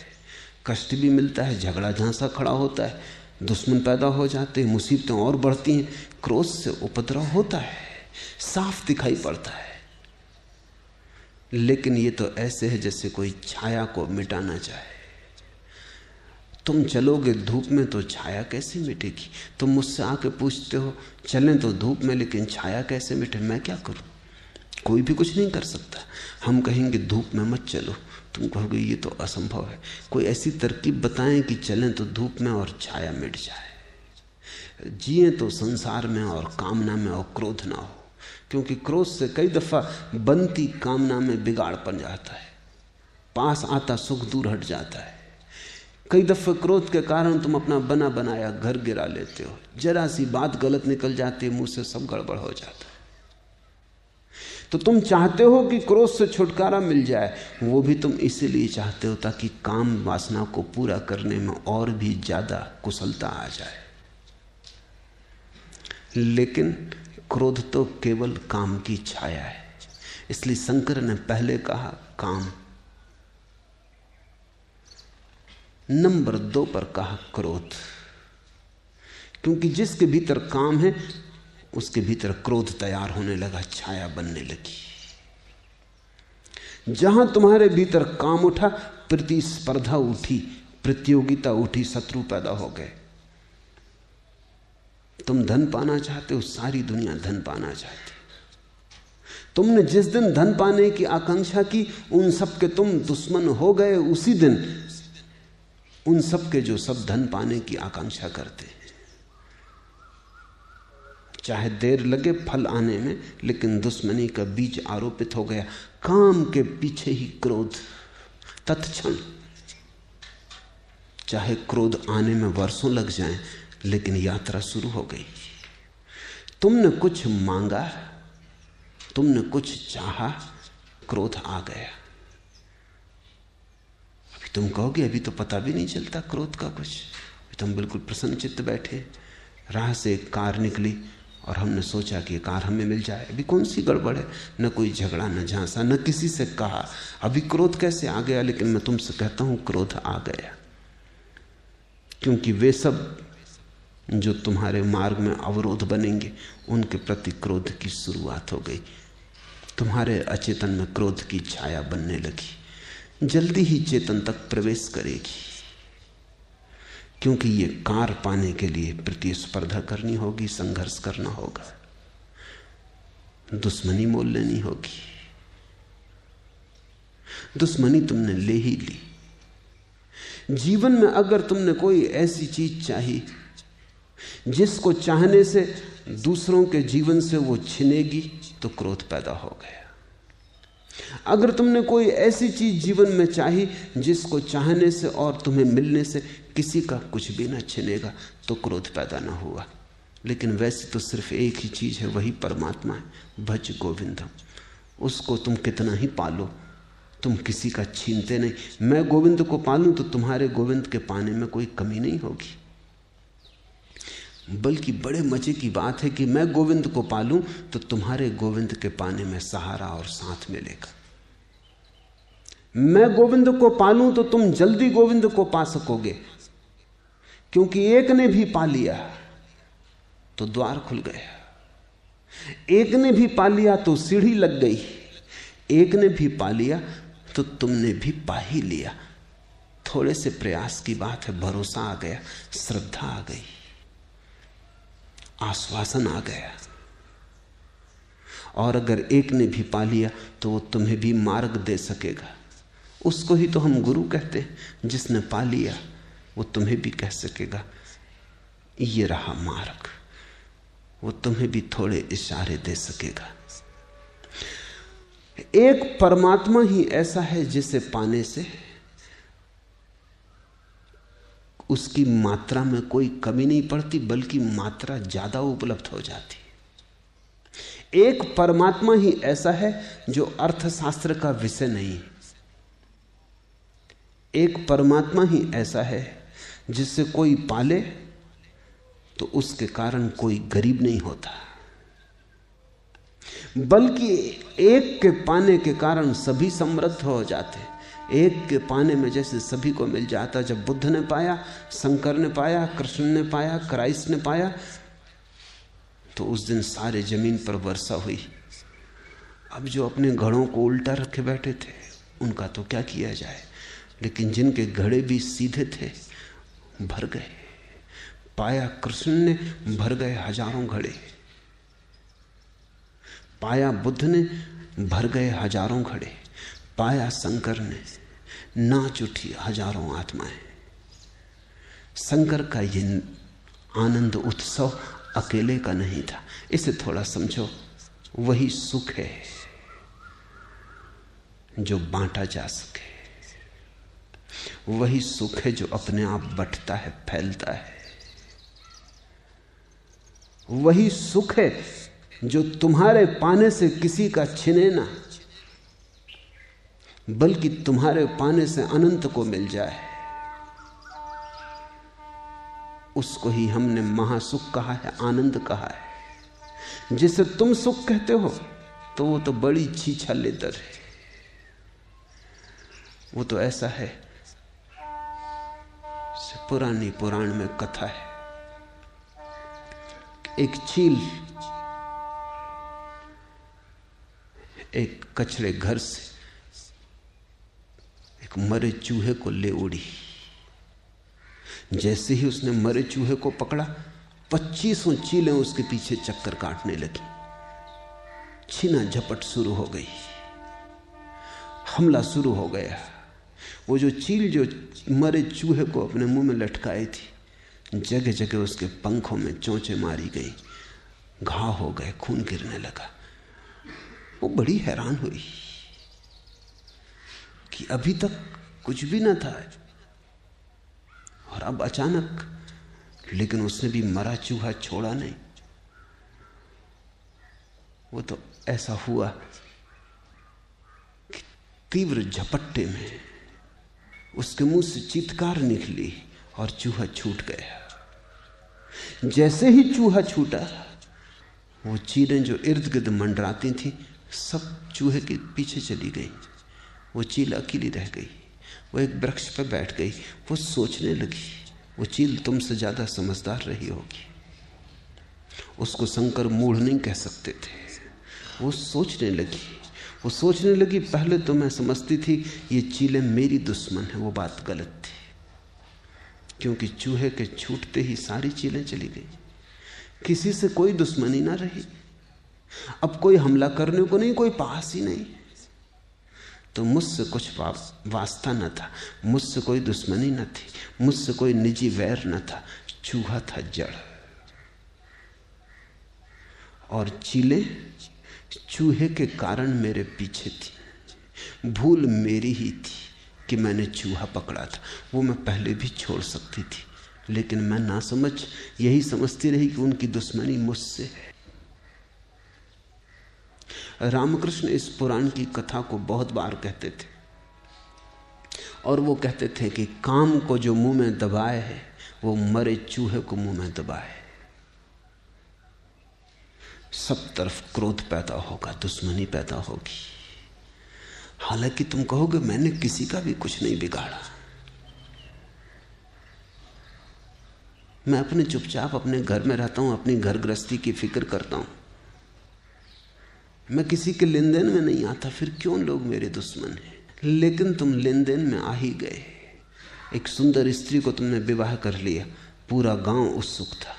कष्ट भी मिलता है, झगड़ा झांसा खड़ा होता है, दुश्मन पैदा हो जाते हैं, मुसीबतें और बढ़ती हैं। क्रोध से उपद्रव होता है, साफ दिखाई पड़ता है। लेकिन ये तो ऐसे है जैसे कोई छाया को मिटाना चाहे। तुम चलोगे धूप में तो छाया कैसे मिटेगी? तुम मुझसे आके पूछते हो चलें तो धूप में, लेकिन छाया कैसे मिटे? मैं क्या करूं? कोई भी कुछ नहीं कर सकता। हम कहेंगे धूप में मत चलो, तुम कहोगे ये तो असंभव है। कोई ऐसी तरकीब बताएं कि चलें तो धूप में और छाया मिट जाए। जिए तो संसार में और कामना में और क्रोध ना हो, क्योंकि क्रोध से कई दफा बनती कामना में बिगाड़ पड़ जाता है, पास आता सुख दूर हट जाता है। कई दफे क्रोध के कारण तुम अपना बना बनाया घर गिरा लेते हो, जरा सी बात गलत निकल जाती है, मुंह से सब गड़बड़ हो जाता है। तो तुम चाहते हो कि क्रोध से छुटकारा मिल जाए, वो भी तुम इसीलिए चाहते हो ताकि काम वासना को पूरा करने में और भी ज्यादा कुशलता आ जाए। लेकिन क्रोध तो केवल काम की छाया है। इसलिए शंकर ने पहले कहा काम, नंबर 2 पर कहा क्रोध, क्योंकि जिसके भीतर काम है उसके भीतर क्रोध तैयार होने लगा, छाया बनने लगी। जहां तुम्हारे भीतर काम उठा, प्रतिस्पर्धा उठी, प्रतियोगिता उठी, शत्रु पैदा हो गए। तुम धन पाना चाहते हो, सारी दुनिया धन पाना चाहती। तुमने जिस दिन धन पाने की आकांक्षा की, उन सब के तुम दुश्मन हो गए। उसी दिन उन सब के जो सब धन पाने की आकांक्षा करते हैं। चाहे देर लगे फल आने में, लेकिन दुश्मनी का बीज आरोपित हो गया। काम के पीछे ही क्रोध, तत्क्षण। चाहे क्रोध आने में वर्षों लग जाएं, लेकिन यात्रा शुरू हो गई। तुमने कुछ मांगा, तुमने कुछ चाहा, क्रोध आ गया। अभी तुम कहोगे अभी तो पता भी नहीं चलता क्रोध का कुछ, अभी तुम बिल्कुल प्रसन्न चित्त बैठे। राह से एक कार निकली और हमने सोचा कि कार हमें मिल जाए। अभी कौन सी गड़बड़ है, न कोई झगड़ा, न झांसा, न किसी से कहा, अभी क्रोध कैसे आ गया? लेकिन मैं तुमसे कहता हूं क्रोध आ गया, क्योंकि वे सब जो तुम्हारे मार्ग में अवरोध बनेंगे, उनके प्रति क्रोध की शुरुआत हो गई। तुम्हारे अचेतन में क्रोध की छाया बनने लगी, जल्दी ही चेतन तक प्रवेश करेगी, क्योंकि ये कार पाने के लिए प्रतिस्पर्धा करनी होगी, संघर्ष करना होगा, दुश्मनी मोल लेनी होगी। दुश्मनी तुमने ले ही ली। जीवन में अगर तुमने कोई ऐसी चीज चाही जिसको चाहने से दूसरों के जीवन से वो छिनेगी, तो क्रोध पैदा हो गया। अगर तुमने कोई ऐसी चीज जीवन में चाही जिसको चाहने से और तुम्हें मिलने से किसी का कुछ भी ना छिनेगा, तो क्रोध पैदा ना हुआ। लेकिन वैसे तो सिर्फ एक ही चीज है, वही परमात्मा है, भज गोविंदम। उसको तुम कितना ही पालो, तुम किसी का छीनते नहीं। मैं गोविंद को पालूं तो तुम्हारे गोविंद के पाने में कोई कमी नहीं होगी। बल्कि बड़े मजे की बात है कि मैं गोविंद को पालूं तो तुम्हारे गोविंद के पाने में सहारा और साथ मिलेगा। मैं गोविंद को पालूं तो तुम जल्दी गोविंद को पा सकोगे, क्योंकि एक ने भी पा लिया तो द्वार खुल गया, एक ने भी पा लिया तो सीढ़ी लग गई, एक ने भी पा लिया तो तुमने भी पा ही लिया। थोड़े से प्रयास की बात है, भरोसा आ गया, श्रद्धा आ गई, आश्वासन आ गया। और अगर एक ने भी पा लिया तो वो तुम्हें भी मार्ग दे सकेगा। उसको ही तो हम गुरु कहते हैं, जिसने पा लिया वो तुम्हें भी कह सकेगा ये रहा मार्ग। वो तुम्हें भी थोड़े इशारे दे सकेगा। एक परमात्मा ही ऐसा है जिसे पाने से उसकी मात्रा में कोई कमी नहीं पड़ती, बल्कि मात्रा ज्यादा उपलब्ध हो जाती। एक परमात्मा ही ऐसा है जो अर्थशास्त्र का विषय नहीं है। एक परमात्मा ही ऐसा है जिससे कोई पाले तो उसके कारण कोई गरीब नहीं होता, बल्कि एक के पाने के कारण सभी समृद्ध हो जाते। एक के पाने में जैसे सभी को मिल जाता। जब बुद्ध ने पाया, शंकर ने पाया, कृष्ण ने पाया, क्राइस्ट ने पाया, तो उस दिन सारे जमीन पर वर्षा हुई। अब जो अपने घड़ों को उल्टा रखे बैठे थे उनका तो क्या किया जाए, लेकिन जिनके घड़े भी सीधे थे भर गए। पाया कृष्ण ने, भर गए हजारों घड़े। पाया बुद्ध ने, भर गए हजारों घड़े। पाया शंकर ने, नाच उठी हजारों आत्माएं। शंकर का ये आनंद उत्सव अकेले का नहीं था। इसे थोड़ा समझो, वही सुख है जो बांटा जा सके, वही सुख है जो अपने आप बंटता है, फैलता है। वही सुख है जो तुम्हारे पाने से किसी का छिने ना, बल्कि तुम्हारे पाने से अनंत को मिल जाए। उसको ही हमने महासुख कहा है, आनंद कहा है। जिसे तुम सुख कहते हो तो वो तो बड़ी छीछा लेदर है। वो तो ऐसा है, पुरानी पुराण में कथा है, एक चील एक कचरे घर से एक मरे चूहे को ले उड़ी। जैसे ही उसने मरे चूहे को पकड़ा, 2500 चीलें उसके पीछे चक्कर काटने लगी। छीना झपट शुरू हो गई, हमला शुरू हो गया। वो जो चील जो मरे चूहे को अपने मुंह में लटकाई थी, जगह जगह उसके पंखों में चोंचे मारी गई, घाव हो गए, खून गिरने लगा। वो बड़ी हैरान हुई कि अभी तक कुछ भी न था और अब अचानक, लेकिन उसने भी मरा चूहा छोड़ा नहीं। वो तो ऐसा हुआ कि तीव्र झपट्टे में उसके मुंह से चीत्कार निकली और चूहा छूट गया। जैसे ही चूहा छूटा, वो चीलें जो इर्द गिर्द मंडराती थी सब चूहे के पीछे चली गई। वो चील अकेली रह गई। वो एक वृक्ष पर बैठ गई। वो सोचने लगी। वो चील तुमसे ज्यादा समझदार रही होगी। उसको शंकर मूढ़ नहीं कह सकते थे। वो सोचने लगी पहले तो मैं समझती थी ये चीलें मेरी दुश्मन है। वो बात गलत थी, क्योंकि चूहे के छूटते ही सारी चीलें चली गई, किसी से कोई दुश्मनी ना रही। अब कोई हमला करने को नहीं, कोई पास ही नहीं। तो मुझसे कुछ वास्ता न था, मुझसे कोई दुश्मनी न थी, मुझसे कोई निजी वैर न था। चूहा था जड़, और चीलें चूहे के कारण मेरे पीछे थी। भूल मेरी ही थी कि मैंने चूहा पकड़ा था। वो मैं पहले भी छोड़ सकती थी, लेकिन मैं ना समझ यही समझती रही कि उनकी दुश्मनी मुझसे है। रामकृष्ण इस पुराण की कथा को बहुत बार कहते थे, और वो कहते थे कि काम को जो मुंह में दबाए है वो मरे चूहे को मुंह में दबाए। सब तरफ क्रोध पैदा होगा, दुश्मनी पैदा होगी। हालांकि तुम कहोगे मैंने किसी का भी कुछ नहीं बिगाड़ा, मैं अपने चुपचाप अपने घर में रहता हूं, अपनी घर गृहस्थी की फिक्र करता हूं, मैं किसी के लेन देन में नहीं आता, फिर क्यों लोग मेरे दुश्मन हैं? लेकिन तुम लेन देन में आ ही गए। एक सुंदर स्त्री को तुमने विवाह कर लिया, पूरा गांव उत्सुक था।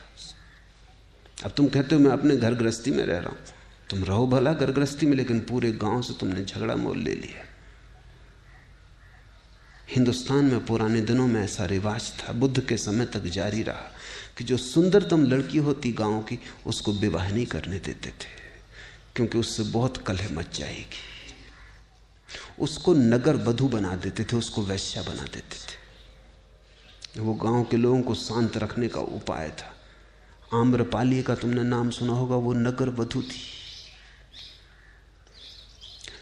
अब तुम कहते हो मैं अपने घर गृहस्थी में रह रहा हूं। तुम रहो भला घर गृहस्थी में, लेकिन पूरे गांव से तुमने झगड़ा मोल ले लिया। हिंदुस्तान में पुराने दिनों में ऐसा रिवाज था, बुद्ध के समय तक जारी रहा, कि जो सुंदरतम लड़की होती गांव की उसको विवाह नहीं करने देते थे, क्योंकि उससे बहुत कलह मच जाएगी। उसको नगर वधू बना देते थे, उसको वैश्या बना देते थे। वो गांव के लोगों को शांत रखने का उपाय था। आम्रपाली का तुमने नाम सुना होगा, वो नगर वधू थी।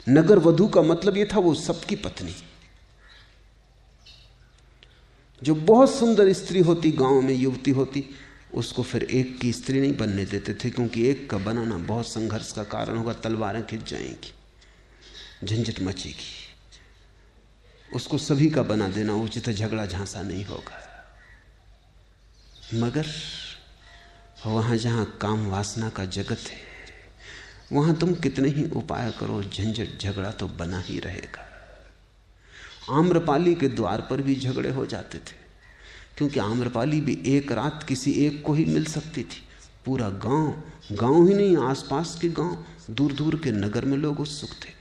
नगर वधू का मतलब ये था वो सबकी पत्नी। जो बहुत सुंदर स्त्री होती, गांव में युवती होती, उसको फिर एक की स्त्री नहीं बनने देते थे, क्योंकि एक का बनाना बहुत संघर्ष का कारण होगा, तलवारें खिंच जाएंगी, झंझट मचेगी। उसको सभी का बना देना उचित है, झगड़ा झांसा नहीं होगा। मगर वहां जहां काम वासना का जगत है, वहां तुम कितने ही उपाय करो, झंझट झगड़ा तो बना ही रहेगा। आम्रपाली के द्वार पर भी झगड़े हो जाते थे, क्योंकि आम्रपाली भी एक रात किसी एक को ही मिल सकती थी। पूरा गांव ही नहीं, आसपास के गांव, दूर दूर के नगर में लोग उत्सुक थे।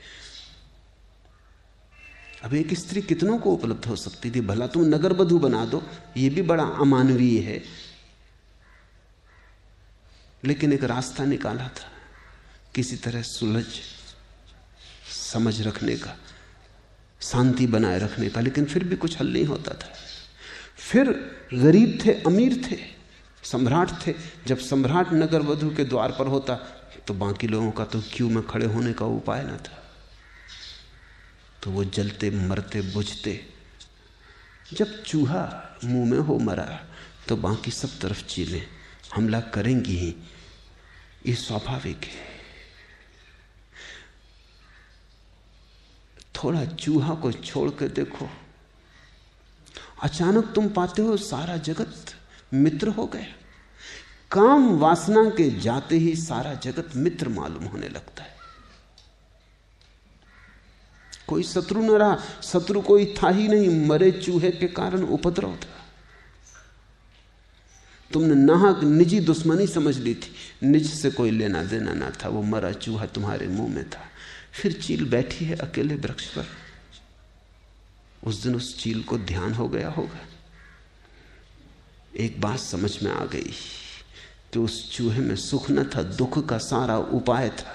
अब एक स्त्री कितनों को उपलब्ध हो सकती थी? भला तुम नगर वधू बना दो, ये भी बड़ा अमानवीय है, लेकिन एक रास्ता निकाला था किसी तरह सुलझ समझ रखने का। शांति बनाए रखने का, लेकिन फिर भी कुछ हल नहीं होता था। फिर गरीब थे, अमीर थे, सम्राट थे, जब सम्राट नगर वधु के द्वार पर होता तो बाकी लोगों का तो क्यू में खड़े होने का उपाय न था, तो वो जलते मरते बुझते। जब चूहा मुंह में हो मरा तो बाकी सब तरफ चीलें हमला करेंगी ही, ये स्वाभाविक है। थोड़ा चूहा को छोड़ के देखो, अचानक तुम पाते हो सारा जगत मित्र हो गया। काम वासना के जाते ही सारा जगत मित्र मालूम होने लगता है। कोई शत्रु न रहा, शत्रु कोई था ही नहीं, मरे चूहे के कारण उपद्रव था। तुमने नाहक निजी दुश्मनी समझ ली थी, निज से कोई लेना देना ना था, वो मरा चूहा तुम्हारे मुंह में था। फिर चील बैठी है अकेले वृक्ष पर, उस दिन उस चील को ध्यान हो गया होगा, एक बात समझ में आ गई कि उस चूहे में सुख न था, दुख का सारा उपाय था।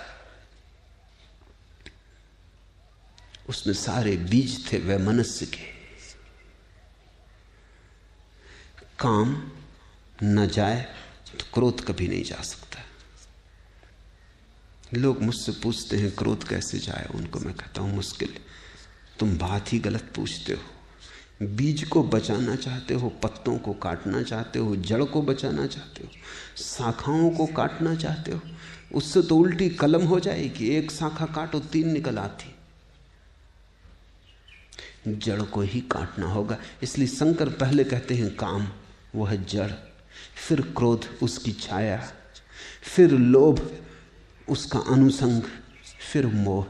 उसमें सारे बीज थे वैमनस्य के। काम न जाए तो क्रोध कभी नहीं जा सकता। लोग मुझसे पूछते हैं क्रोध कैसे जाए, उनको मैं कहता हूं मुश्किल। तुम बात ही गलत पूछते हो। बीज को बचाना चाहते हो, पत्तों को काटना चाहते हो, जड़ को बचाना चाहते हो, शाखाओं को काटना चाहते हो, उससे तो उल्टी कलम हो जाएगी। एक शाखा काटो 3 निकल आती। जड़ को ही काटना होगा। इसलिए शंकर पहले कहते हैं काम, वह है जड़, फिर क्रोध उसकी छाया, फिर लोभ उसका अनुसंग, फिर मोह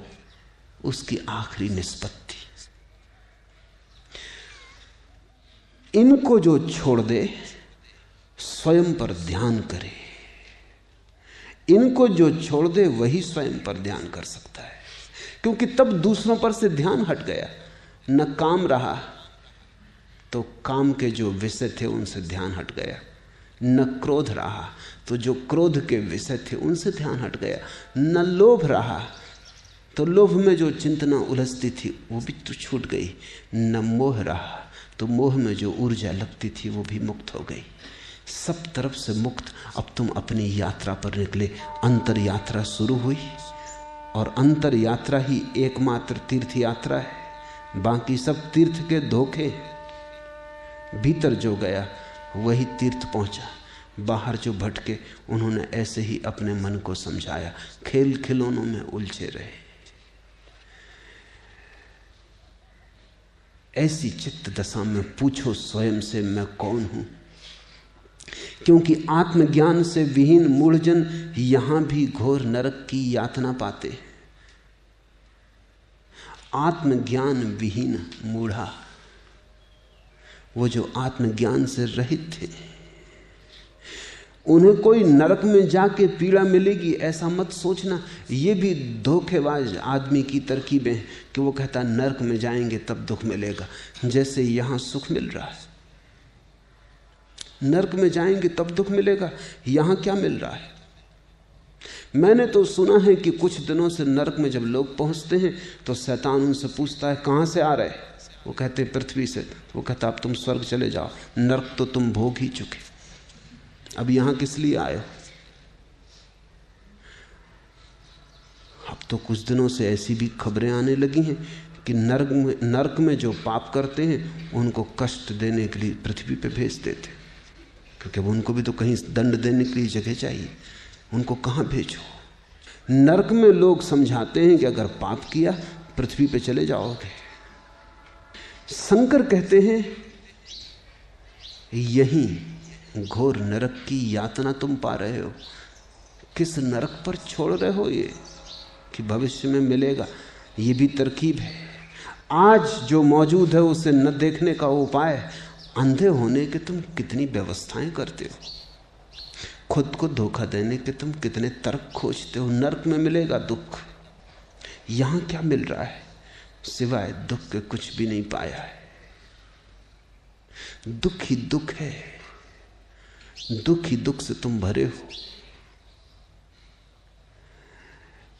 उसकी आखिरी निष्पत्ति। इनको जो छोड़ दे स्वयं पर ध्यान करे, इनको जो छोड़ दे वही स्वयं पर ध्यान कर सकता है, क्योंकि तब दूसरों पर से ध्यान हट गया। न काम रहा तो काम के जो विषय थे उनसे ध्यान हट गया, न क्रोध रहा तो जो क्रोध के विषय थे उनसे ध्यान हट गया, न लोभ रहा तो लोभ में जो चिंतना उलझती थी वो भी तो छूट गई, न मोह रहा तो मोह में जो ऊर्जा लगती थी वो भी मुक्त हो गई। सब तरफ से मुक्त। अब तुम अपनी यात्रा पर निकले। अंतर यात्रा शुरू हुई, और अंतर यात्रा ही एकमात्र तीर्थ यात्रा है, बाकी सब तीर्थ के धोखे। भीतर जो गया वही तीर्थ पहुंचा, बाहर जो भटके उन्होंने ऐसे ही अपने मन को समझाया, खेल खिलौनों में उलझे रहे। ऐसी चित्त दशा में पूछो स्वयं से मैं कौन हूं, क्योंकि आत्मज्ञान से विहीन मूढ़जन यहां भी घोर नरक की यातना पाते। आत्मज्ञान विहीन मूढ़ा, वो जो आत्मज्ञान से रहित थे, उन्हें कोई नरक में जाके पीड़ा मिलेगी ऐसा मत सोचना। ये भी धोखेबाज आदमी की तरकीबें कि वो कहता नरक में जाएंगे तब दुख मिलेगा, जैसे यहां सुख मिल रहा है। नरक में जाएंगे तब दुख मिलेगा, यहां क्या मिल रहा है? मैंने तो सुना है कि कुछ दिनों से नरक में जब लोग पहुंचते हैं तो शैतान उनसे पूछता है कहां से आ रहे? वो कहते पृथ्वी से। वो कहता अब तुम स्वर्ग चले जाओ, नरक तो तुम भोग ही चुके, अब यहां किस लिए आए हो? अब तो कुछ दिनों से ऐसी भी खबरें आने लगी हैं कि नरक में जो पाप करते हैं उनको कष्ट देने के लिए पृथ्वी पे भेज देते, क्योंकि उनको भी तो कहीं दंड देने के लिए जगह चाहिए, उनको कहां भेजो? नरक में लोग समझाते हैं कि अगर पाप किया पृथ्वी पे चले जाओगे। शंकर कहते हैं यही घोर नरक की यातना तुम पा रहे हो। किस नरक पर छोड़ रहे हो ये कि भविष्य में मिलेगा? ये भी तरकीब है। आज जो मौजूद है उसे न देखने का उपाय। अंधे होने के तुम कितनी व्यवस्थाएं करते हो, खुद को धोखा देने के तुम कितने तर्क खोजते हो। नरक में मिलेगा दुख, यहां क्या मिल रहा है? सिवाय दुख के कुछ भी नहीं पाया है। दुख ही दुख है, दुख ही दुख से तुम भरे हो।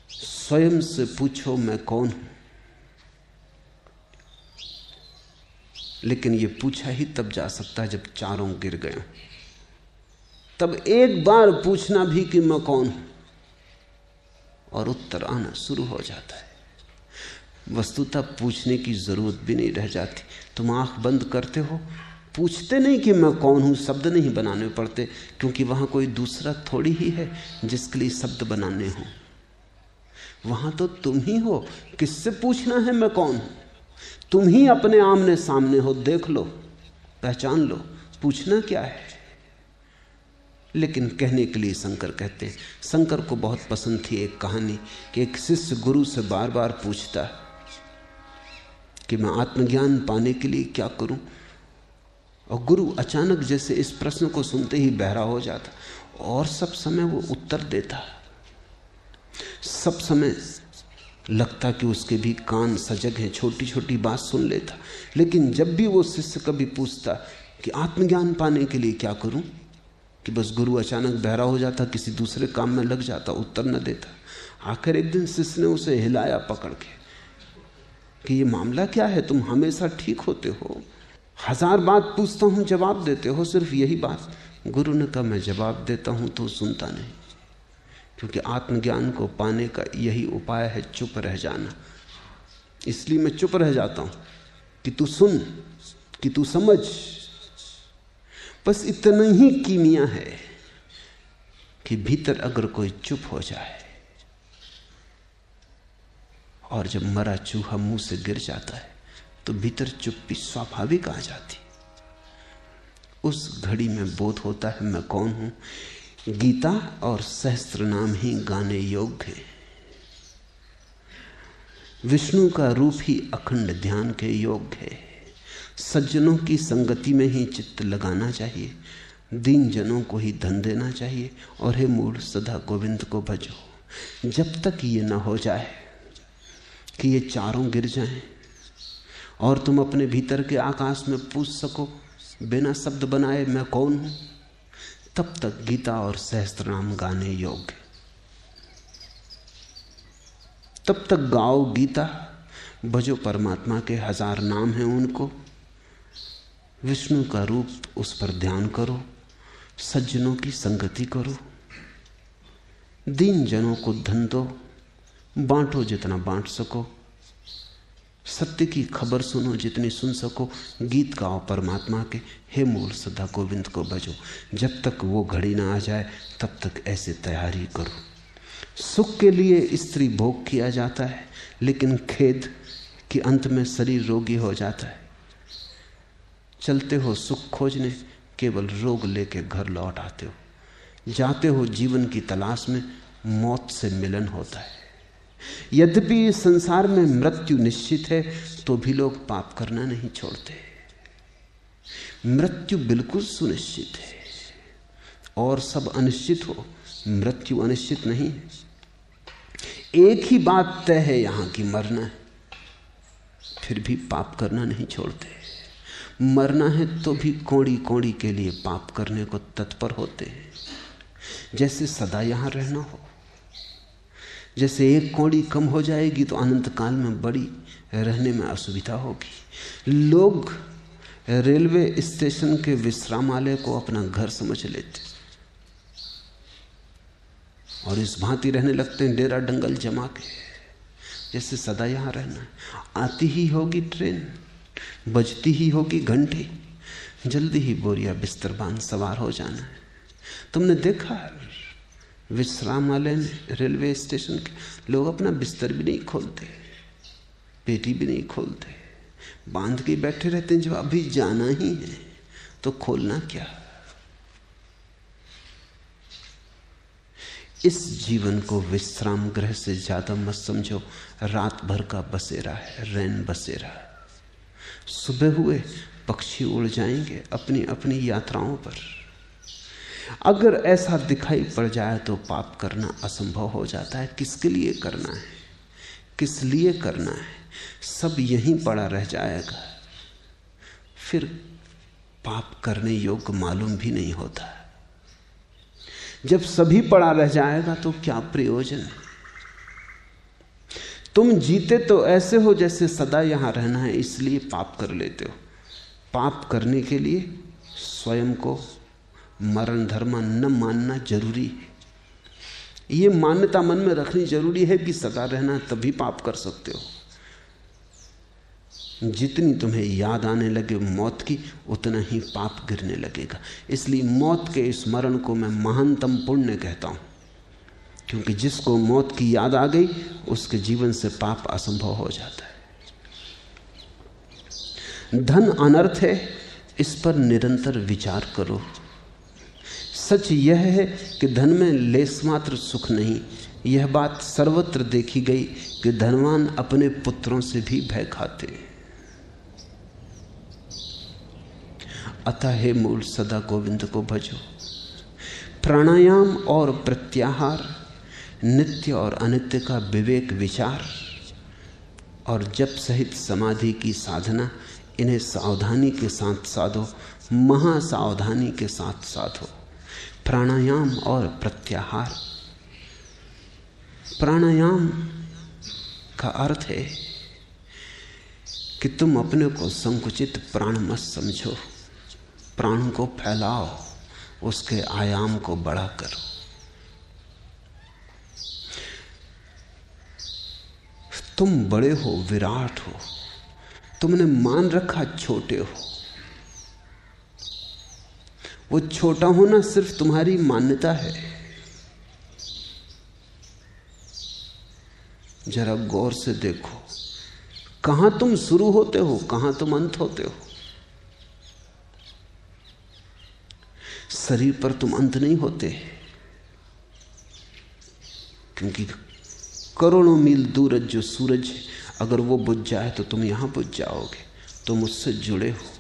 स्वयं से पूछो मैं कौन हूं। लेकिन ये पूछा ही तब जा सकता है जब चारों गिर गए। तब एक बार पूछना भी कि मैं कौन हूं, और उत्तर आना शुरू हो जाता है। वस्तुतः पूछने की जरूरत भी नहीं रह जाती। तुम आंख बंद करते हो, पूछते नहीं कि मैं कौन हूं, शब्द नहीं बनाने पड़ते, क्योंकि वहां कोई दूसरा थोड़ी ही है जिसके लिए शब्द बनाने हो। वहां तो तुम ही हो। किससे पूछना है मैं कौन हूं? तुम ही अपने आमने सामने हो, देख लो, पहचान लो, पूछना क्या है। लेकिन कहने के लिए शंकर कहते हैं। शंकर को बहुत पसंद थी एक कहानी कि एक शिष्य गुरु से बार बार पूछता कि मैं आत्मज्ञान पाने के लिए क्या करूं, और गुरु अचानक जैसे इस प्रश्न को सुनते ही बहरा हो जाता, और सब समय वो उत्तर देता। सब समय लगता कि उसके भी कान सजग हैं, छोटी छोटी बात सुन लेता। लेकिन जब भी वो शिष्य कभी पूछता कि आत्मज्ञान पाने के लिए क्या करूं, कि बस गुरु अचानक बहरा हो जाता, किसी दूसरे काम में लग जाता, उत्तर न देता। आखिर एक दिन शिष्य ने उसे हिलाया पकड़ के कि ये मामला क्या है, तुम हमेशा ठीक होते हो, 1000 बात पूछता हूं जवाब देते हो, सिर्फ यही बात। गुरु ने कहा मैं जवाब देता हूं तो सुनता नहीं, क्योंकि आत्मज्ञान को पाने का यही उपाय है, चुप रह जाना। इसलिए मैं चुप रह जाता हूं कि तू सुन, कि तू समझ। बस इतना ही कीमिया है कि भीतर अगर कोई चुप हो जाए, और जब मरा चूहा मुंह से गिर जाता है तो भीतर चुप्पी स्वाभाविक आ जाती। उस घड़ी में बोध होता है मैं कौन हूं। गीता और सहस्त्र नाम ही गाने योग्य हैं। विष्णु का रूप ही अखंड ध्यान के योग्य है। सज्जनों की संगति में ही चित्त लगाना चाहिए, दीन जनों को ही धन देना चाहिए, और हे मूढ़ सदा गोविंद को भजो। जब तक ये ना हो जाए कि ये चारों गिर जाएं और तुम अपने भीतर के आकाश में पूछ सको बिना शब्द बनाए मैं कौन हूं, तब तक गीता और सहस्त्रनाम गाने योग्य। तब तक गाओ गीता, भजो परमात्मा के 1000 नाम हैं उनको, विष्णु का रूप उस पर ध्यान करो, सज्जनों की संगति करो, दीन जनों को धन दो, बांटो जितना बांट सको, सत्य की खबर सुनो जितनी सुन सको, गीत गाओ परमात्मा के, हे मूल सदा गोविंद को भजो। जब तक वो घड़ी ना आ जाए तब तक ऐसे तैयारी करो। सुख के लिए स्त्री भोग किया जाता है, लेकिन खेद कि अंत में शरीर रोगी हो जाता है। चलते हो सुख खोजने, केवल रोग लेके घर लौट आते हो। जाते हो जीवन की तलाश में, मौत से मिलन होता है। यद्यपि इस संसार में मृत्यु निश्चित है, तो भी लोग पाप करना नहीं छोड़ते। मृत्यु बिल्कुल सुनिश्चित है, और सब अनिश्चित हो, मृत्यु अनिश्चित नहीं है। एक ही बात तय है यहां की मरना है, फिर भी पाप करना नहीं छोड़ते। मरना है तो भी कौड़ी कौड़ी के लिए पाप करने को तत्पर होते हैं, जैसे सदा यहां रहना हो। जैसे एक कौड़ी कम हो जाएगी तो अनंत काल में बड़ी रहने में असुविधा होगी। लोग रेलवे स्टेशन के विश्रामालय को अपना घर समझ लेते और इस भांति रहने लगते हैं, डेरा डंगल जमा के, जैसे सदा यहां रहना है। आती ही होगी ट्रेन, बजती ही होगी घंटी, जल्दी ही बोरिया बिस्तर बांध सवार हो जाना है। तुमने देखा विश्रामालय में, रेलवे स्टेशन के लोग अपना बिस्तर भी नहीं खोलते, पेटी भी नहीं खोलते, बांध के बैठे रहते हैं। जब अभी जाना ही है तो खोलना क्या। इस जीवन को विश्राम गृह से ज्यादा मत समझो। रात भर का बसेरा है, रैन बसेरा। सुबह हुए पक्षी उड़ जाएंगे अपनी अपनी यात्राओं पर। अगर ऐसा दिखाई पड़ जाए तो पाप करना असंभव हो जाता है। किसके लिए करना है, किस लिए करना है, सब यहीं पड़ा रह जाएगा। फिर पाप करने योग्य मालूम भी नहीं होता। जब सभी पड़ा रह जाएगा तो क्या प्रयोजन है। तुम जीते तो ऐसे हो जैसे सदा यहां रहना है, इसलिए पाप कर लेते हो। पाप करने के लिए स्वयं को मरण धर्म न मानना जरूरी है। ये मान्यता मन में रखनी जरूरी है कि सदा रहना, तभी पाप कर सकते हो। जितनी तुम्हें याद आने लगे मौत की, उतना ही पाप गिरने लगेगा। इसलिए मौत के स्मरण को मैं महानतम पुण्य कहता हूं, क्योंकि जिसको मौत की याद आ गई उसके जीवन से पाप असंभव हो जाता है। धन अनर्थ है, इस पर निरंतर विचार करो। सच यह है कि धन में लेस मात्र सुख नहीं। यह बात सर्वत्र देखी गई कि धनवान अपने पुत्रों से भी भय खाते। अतः हे मूल, सदा गोविंद को भजो। प्राणायाम और प्रत्याहार, नित्य और अनित्य का विवेक विचार और जप सहित समाधि की साधना, इन्हें सावधानी के साथ साधो, महासावधानी के साथ साधो। प्राणायाम और प्रत्याहार। प्राणायाम का अर्थ है कि तुम अपने को संकुचित प्राण मत समझो, प्राण को फैलाओ, उसके आयाम को बड़ा करो। तुम बड़े हो, विराट हो, तुमने मान रखा छोटे हो। वो छोटा होना सिर्फ तुम्हारी मान्यता है। जरा गौर से देखो, कहां तुम शुरू होते हो, कहां तुम अंत होते हो। शरीर पर तुम अंत नहीं होते, क्योंकि करोड़ों मील दूर जो सूरज है, अगर वो बुझ जाए तो तुम यहां बुझ जाओगे। तुम उससे जुड़े हो।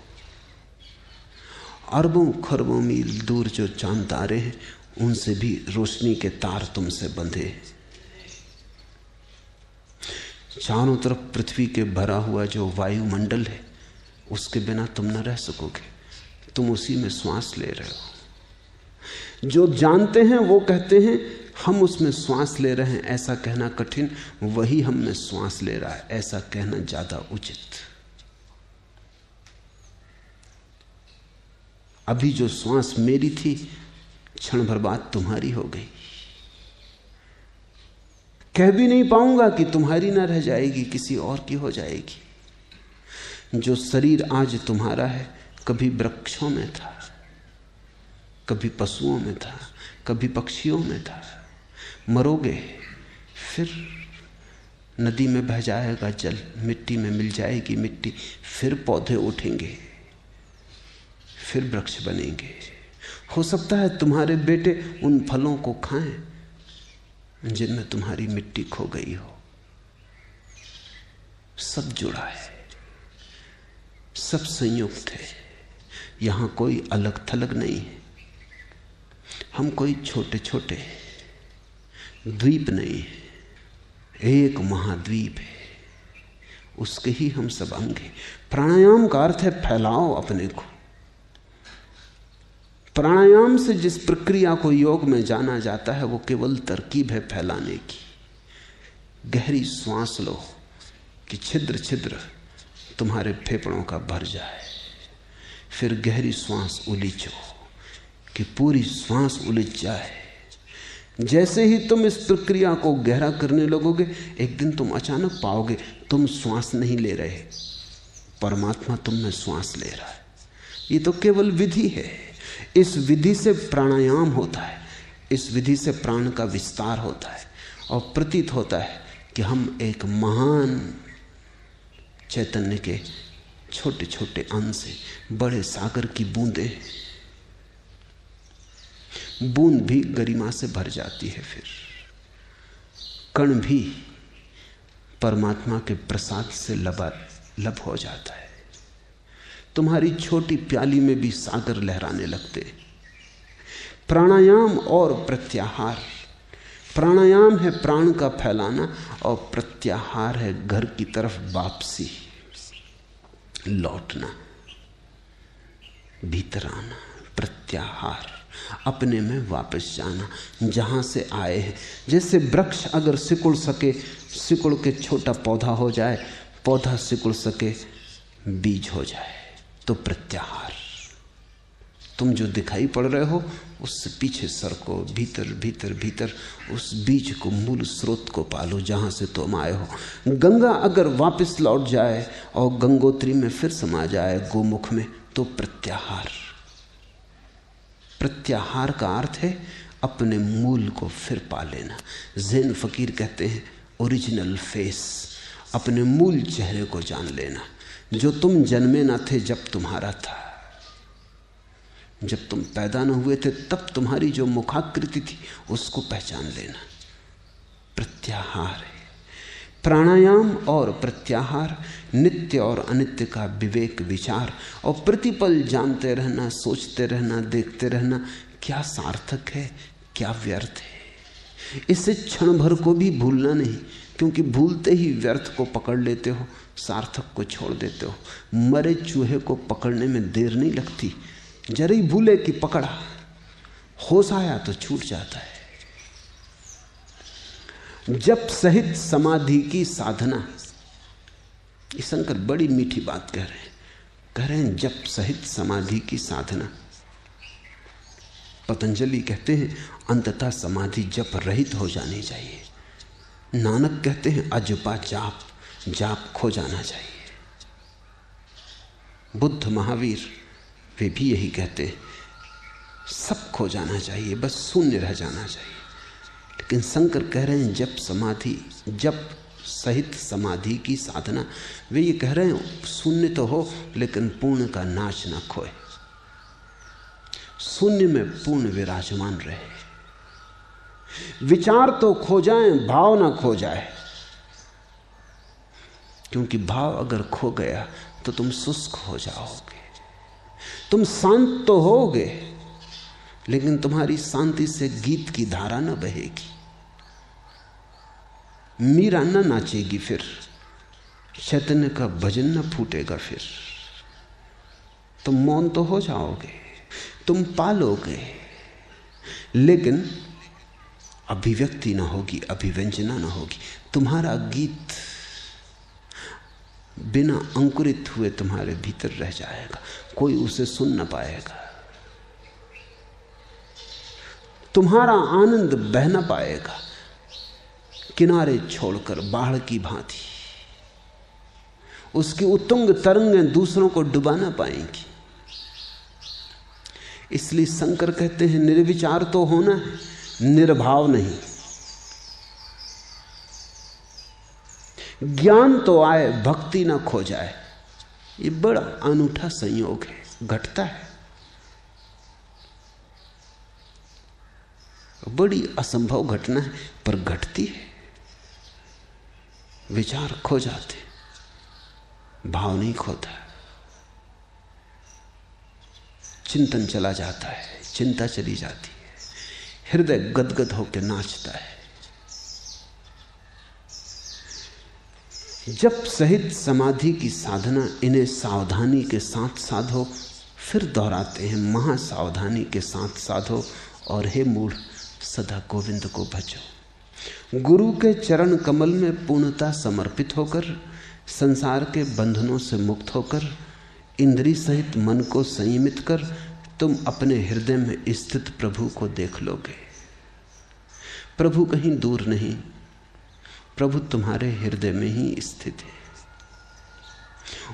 अरबों खरबों मील दूर जो चांद तारे हैं, उनसे भी रोशनी के तार तुमसे बंधे। चारों तरफ पृथ्वी के भरा हुआ जो वायुमंडल है, उसके बिना तुम न रह सकोगे। तुम उसी में श्वास ले रहे हो। जो जानते हैं वो कहते हैं हम उसमें श्वास ले रहे हैं। ऐसा कहना कठिन, वही हम में श्वास ले रहा है, ऐसा कहना ज्यादा उचित। अभी जो श्वास मेरी थी, क्षण भर बाद तुम्हारी हो गई। कह भी नहीं पाऊंगा कि तुम्हारी ना रह जाएगी, किसी और की हो जाएगी। जो शरीर आज तुम्हारा है, कभी वृक्षों में था, कभी पशुओं में था, कभी पक्षियों में था। मरोगे, फिर नदी में बह जाएगा जल, मिट्टी में मिल जाएगी मिट्टी, फिर पौधे उठेंगे, फिर वृक्ष बनेंगे। हो सकता है तुम्हारे बेटे उन फलों को खाएं जिनमें तुम्हारी मिट्टी खो गई हो। सब जुड़ा है, सब संयुक्त है। यहां कोई अलग थलग नहीं है। हम कोई छोटे छोटे द्वीप नहीं है, एक महाद्वीप है, उसके ही हम सब अंग हैं। प्राणायाम का अर्थ है फैलाओ अपने को। प्राणायाम से जिस प्रक्रिया को योग में जाना जाता है, वो केवल तरकीब है फैलाने की। गहरी श्वास लो कि छिद्र छिद्र तुम्हारे फेफड़ों का भर जाए, फिर गहरी श्वास उलीचो कि पूरी श्वास उलीच जाए। जैसे ही तुम इस प्रक्रिया को गहरा करने लगोगे, एक दिन तुम अचानक पाओगे तुम श्वास नहीं ले रहे, परमात्मा तुम में श्वास ले रहा है। ये तो केवल विधि है। इस विधि से प्राणायाम होता है, इस विधि से प्राण का विस्तार होता है, और प्रतीत होता है कि हम एक महान चैतन्य के छोटे छोटे अंश हैं, बड़े सागर की बूंदें। बूंद भी गरिमा से भर जाती है, फिर कण भी परमात्मा के प्रसाद से लबालब हो जाता है। तुम्हारी छोटी प्याली में भी सागर लहराने लगते। प्राणायाम और प्रत्याहार। प्राणायाम है प्राण का फैलाना, और प्रत्याहार है घर की तरफ वापसी, लौटना, भीतर आना। प्रत्याहार, अपने में वापस जाना, जहां से आए हैं। जैसे वृक्ष अगर सिकुड़ सके, सिकुड़ के छोटा पौधा हो जाए, पौधा सिकुड़ सके बीज हो जाए, तो प्रत्याहार। तुम जो दिखाई पड़ रहे हो उससे पीछे सरको, भीतर भीतर भीतर उस बीज को, मूल स्रोत को पालो जहां से तुम आए हो। गंगा अगर वापस लौट जाए और गंगोत्री में फिर समा जाए गोमुख में, तो प्रत्याहार। प्रत्याहार का अर्थ है अपने मूल को फिर पा लेना। ज़ैन फकीर कहते हैं ओरिजिनल फेस, अपने मूल चेहरे को जान लेना, जो तुम जन्मे ना थे जब तुम्हारा था। जब तुम पैदा न हुए थे तब तुम्हारी जो मुखाकृति थी उसको पहचान लेना। प्रत्याहार है। प्राणायाम और प्रत्याहार, नित्य और अनित्य का विवेक विचार, और प्रतिपल जानते रहना, सोचते रहना, देखते रहना, क्या सार्थक है, क्या व्यर्थ है। इसे क्षण भर को भी भूलना नहीं, क्योंकि भूलते ही व्यर्थ को पकड़ लेते हो, सार्थक को छोड़ देते हो। मरे चूहे को पकड़ने में देर नहीं लगती, जरा ही भूले कि पकड़ा, होश आया तो छूट जाता है। जप सहित समाधि की साधना, ये शंकर बड़ी मीठी बात कह रहे हैं जप सहित समाधि की साधना। पतंजलि कहते हैं अंततः समाधि जप रहित हो जानी चाहिए। नानक कहते हैं अजपा जाप, जाप खो जाना चाहिए। बुद्ध, महावीर वे भी यही कहते हैं, सब खो जाना चाहिए, बस शून्य रह जाना चाहिए। लेकिन शंकर कह रहे हैं जप समाधि, जप सहित समाधि की साधना। वे ये कह रहे हैं शून्य तो हो लेकिन पूर्ण का नाच ना खोए, शून्य में पूर्ण विराजमान रहे। विचार तो खो जाएं, भाव ना खो जाए, क्योंकि भाव अगर खो गया तो तुम शुष्क हो जाओगे। तुम शांत तो होगे लेकिन तुम्हारी शांति से गीत की धारा न बहेगी, मीरा न नाचेगी, फिर चैतन्य का भजन न फूटेगा। फिर तुम मौन तो हो जाओगे, तुम पालोगे, लेकिन अभिव्यक्ति ना होगी, अभिव्यंजना ना होगी। तुम्हारा गीत बिना अंकुरित हुए तुम्हारे भीतर रह जाएगा, कोई उसे सुन ना पाएगा। तुम्हारा आनंद बह ना पाएगा, किनारे छोड़कर बाढ़ की भांति उसकी उत्तुंग तरंगें दूसरों को डुबा ना पाएंगी। इसलिए शंकर कहते हैं निर्विचार तो होना है, निर्भाव नहीं। ज्ञान तो आए, भक्ति ना खो जाए। ये बड़ा अनूठा संयोग है, घटता है, बड़ी असंभव घटना है, पर घटती है। विचार खो जाते, भाव नहीं खोता, चिंतन चला जाता है, चिंता चली जाती है, हृदय गदगद होकर नाचता है। जप सहित समाधि की साधना, इन्हें सावधानी के साथ साधो। फिर दोहराते हैं, महासावधानी के साथ साधो, और हे मूढ़ सदा गोविंद को भजो। गुरु के चरण कमल में पूर्णता समर्पित होकर, संसार के बंधनों से मुक्त होकर, इंद्रिय सहित मन को संयमित कर, तुम अपने हृदय में स्थित प्रभु को देख लोगे। प्रभु कहीं दूर नहीं, प्रभु तुम्हारे हृदय में ही स्थित है।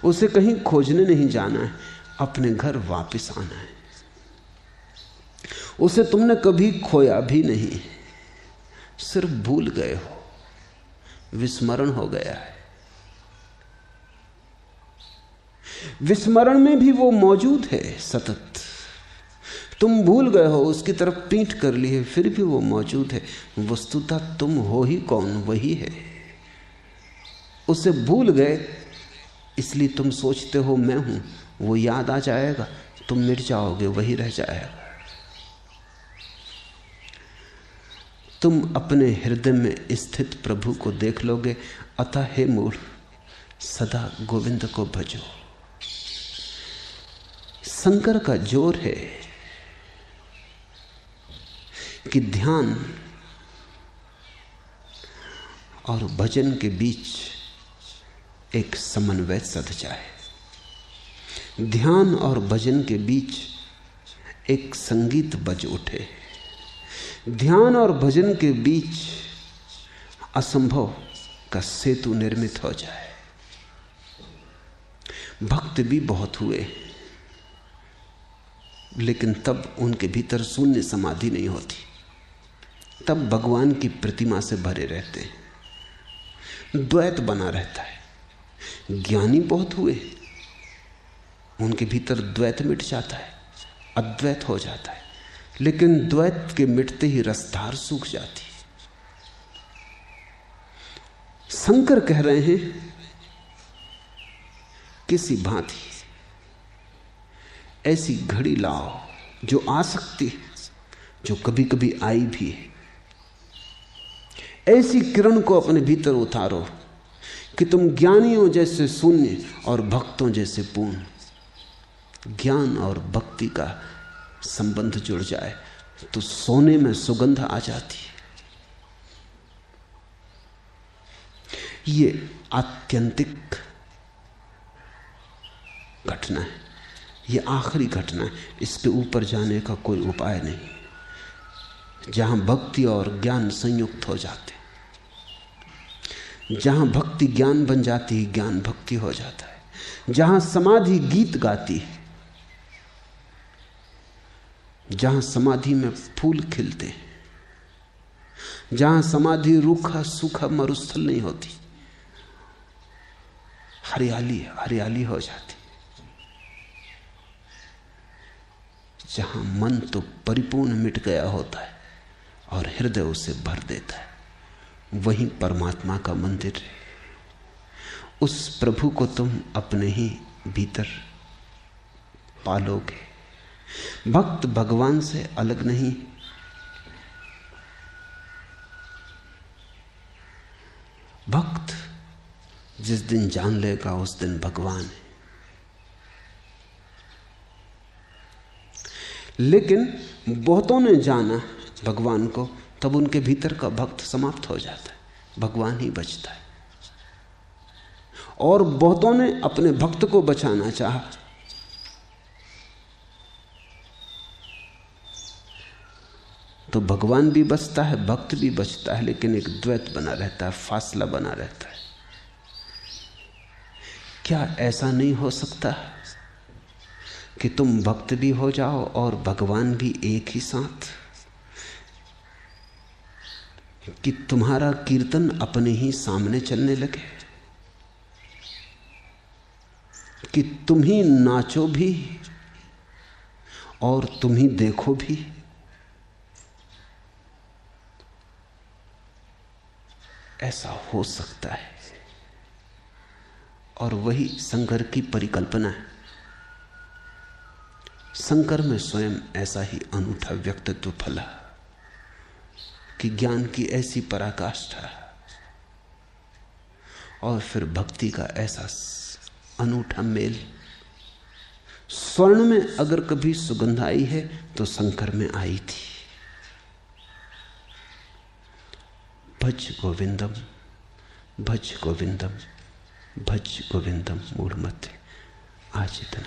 उसे कहीं खोजने नहीं जाना है, अपने घर वापस आना है। उसे तुमने कभी खोया भी नहीं, सिर्फ भूल गए हो, विस्मरण हो गया है। विस्मरण में भी वो मौजूद है सतत। तुम भूल गए हो, उसकी तरफ पीठ कर ली है, फिर भी वो मौजूद है। वस्तुतः तुम हो ही कौन, वही है। उसे भूल गए इसलिए तुम सोचते हो मैं हूं। वो याद आ जाएगा, तुम मिट जाओगे, वही रह जाएगा। तुम अपने हृदय में स्थित प्रभु को देख लोगे। अतः हे मूढ़ सदा गोविंद को भजो। शंकर का जोर है कि ध्यान और भजन के बीच एक समन्वय सध जाए। ध्यान और भजन के बीच एक संगीत बज उठे। ध्यान और भजन के बीच असंभव का सेतु निर्मित हो जाए। भक्त भी बहुत हुए, लेकिन तब उनके भीतर शून्य समाधि नहीं होती, तब भगवान की प्रतिमा से भरे रहते हैं, द्वैत बना रहता है। ज्ञानी बहुत हुए, उनके भीतर द्वैत मिट जाता है, अद्वैत हो जाता है, लेकिन द्वैत के मिटते ही रसधार सूख जाती है। शंकर कह रहे हैं किसी भांति ऐसी घड़ी लाओ जो आ सकती है, जो कभी कभी आई भी है। ऐसी किरण को अपने भीतर उतारो कि तुम ज्ञानियों जैसे शून्य और भक्तों जैसे पूर्ण। ज्ञान और भक्ति का संबंध जुड़ जाए तो सोने में सुगंध आ जाती है। ये आत्यंतिक घटना है, ये आखिरी घटना है, इसके ऊपर जाने का कोई उपाय नहीं। जहां भक्ति और ज्ञान संयुक्त हो जाते, जहां भक्ति ज्ञान बन जाती है, ज्ञान भक्ति हो जाता है। जहां समाधि गीत गाती है, जहां समाधि में फूल खिलते हैं, जहां समाधि रूखा सूखा मरुस्थल नहीं होती, हरियाली हरियाली हो जाती। जहां मन तो परिपूर्ण मिट गया होता है और हृदय उसे भर देता है, वहीं परमात्मा का मंदिर है। उस प्रभु को तुम अपने ही भीतर पालोगे। भक्त भगवान से अलग नहीं। भक्त जिस दिन जान लेगा उस दिन भगवान है। लेकिन बहुतों ने जाना भगवान को, तब उनके भीतर का भक्त समाप्त हो जाता है, भगवान ही बचता है। और बहुतों ने अपने भक्त को बचाना चाहा, तो भगवान भी बचता है, भक्त भी बचता है, लेकिन एक द्वैत बना रहता है, फासला बना रहता है। क्या ऐसा नहीं हो सकता कि तुम भक्त भी हो जाओ और भगवान भी एक ही साथ? कि तुम्हारा कीर्तन अपने ही सामने चलने लगे, कि तुम ही नाचो भी और तुम ही देखो भी। ऐसा हो सकता है, और वही शंकर की परिकल्पना है। शंकर में स्वयं ऐसा ही अनूठा व्यक्तित्व फला कि ज्ञान की ऐसी पराकाष्ठा और फिर भक्ति का ऐसा अनूठा मेल। स्वर्ण में अगर कभी सुगंध आई है तो शंकर में आई थी। भज गोविंदम भज गोविंदम भज गोविंदम मूढ़मते। आज इतना।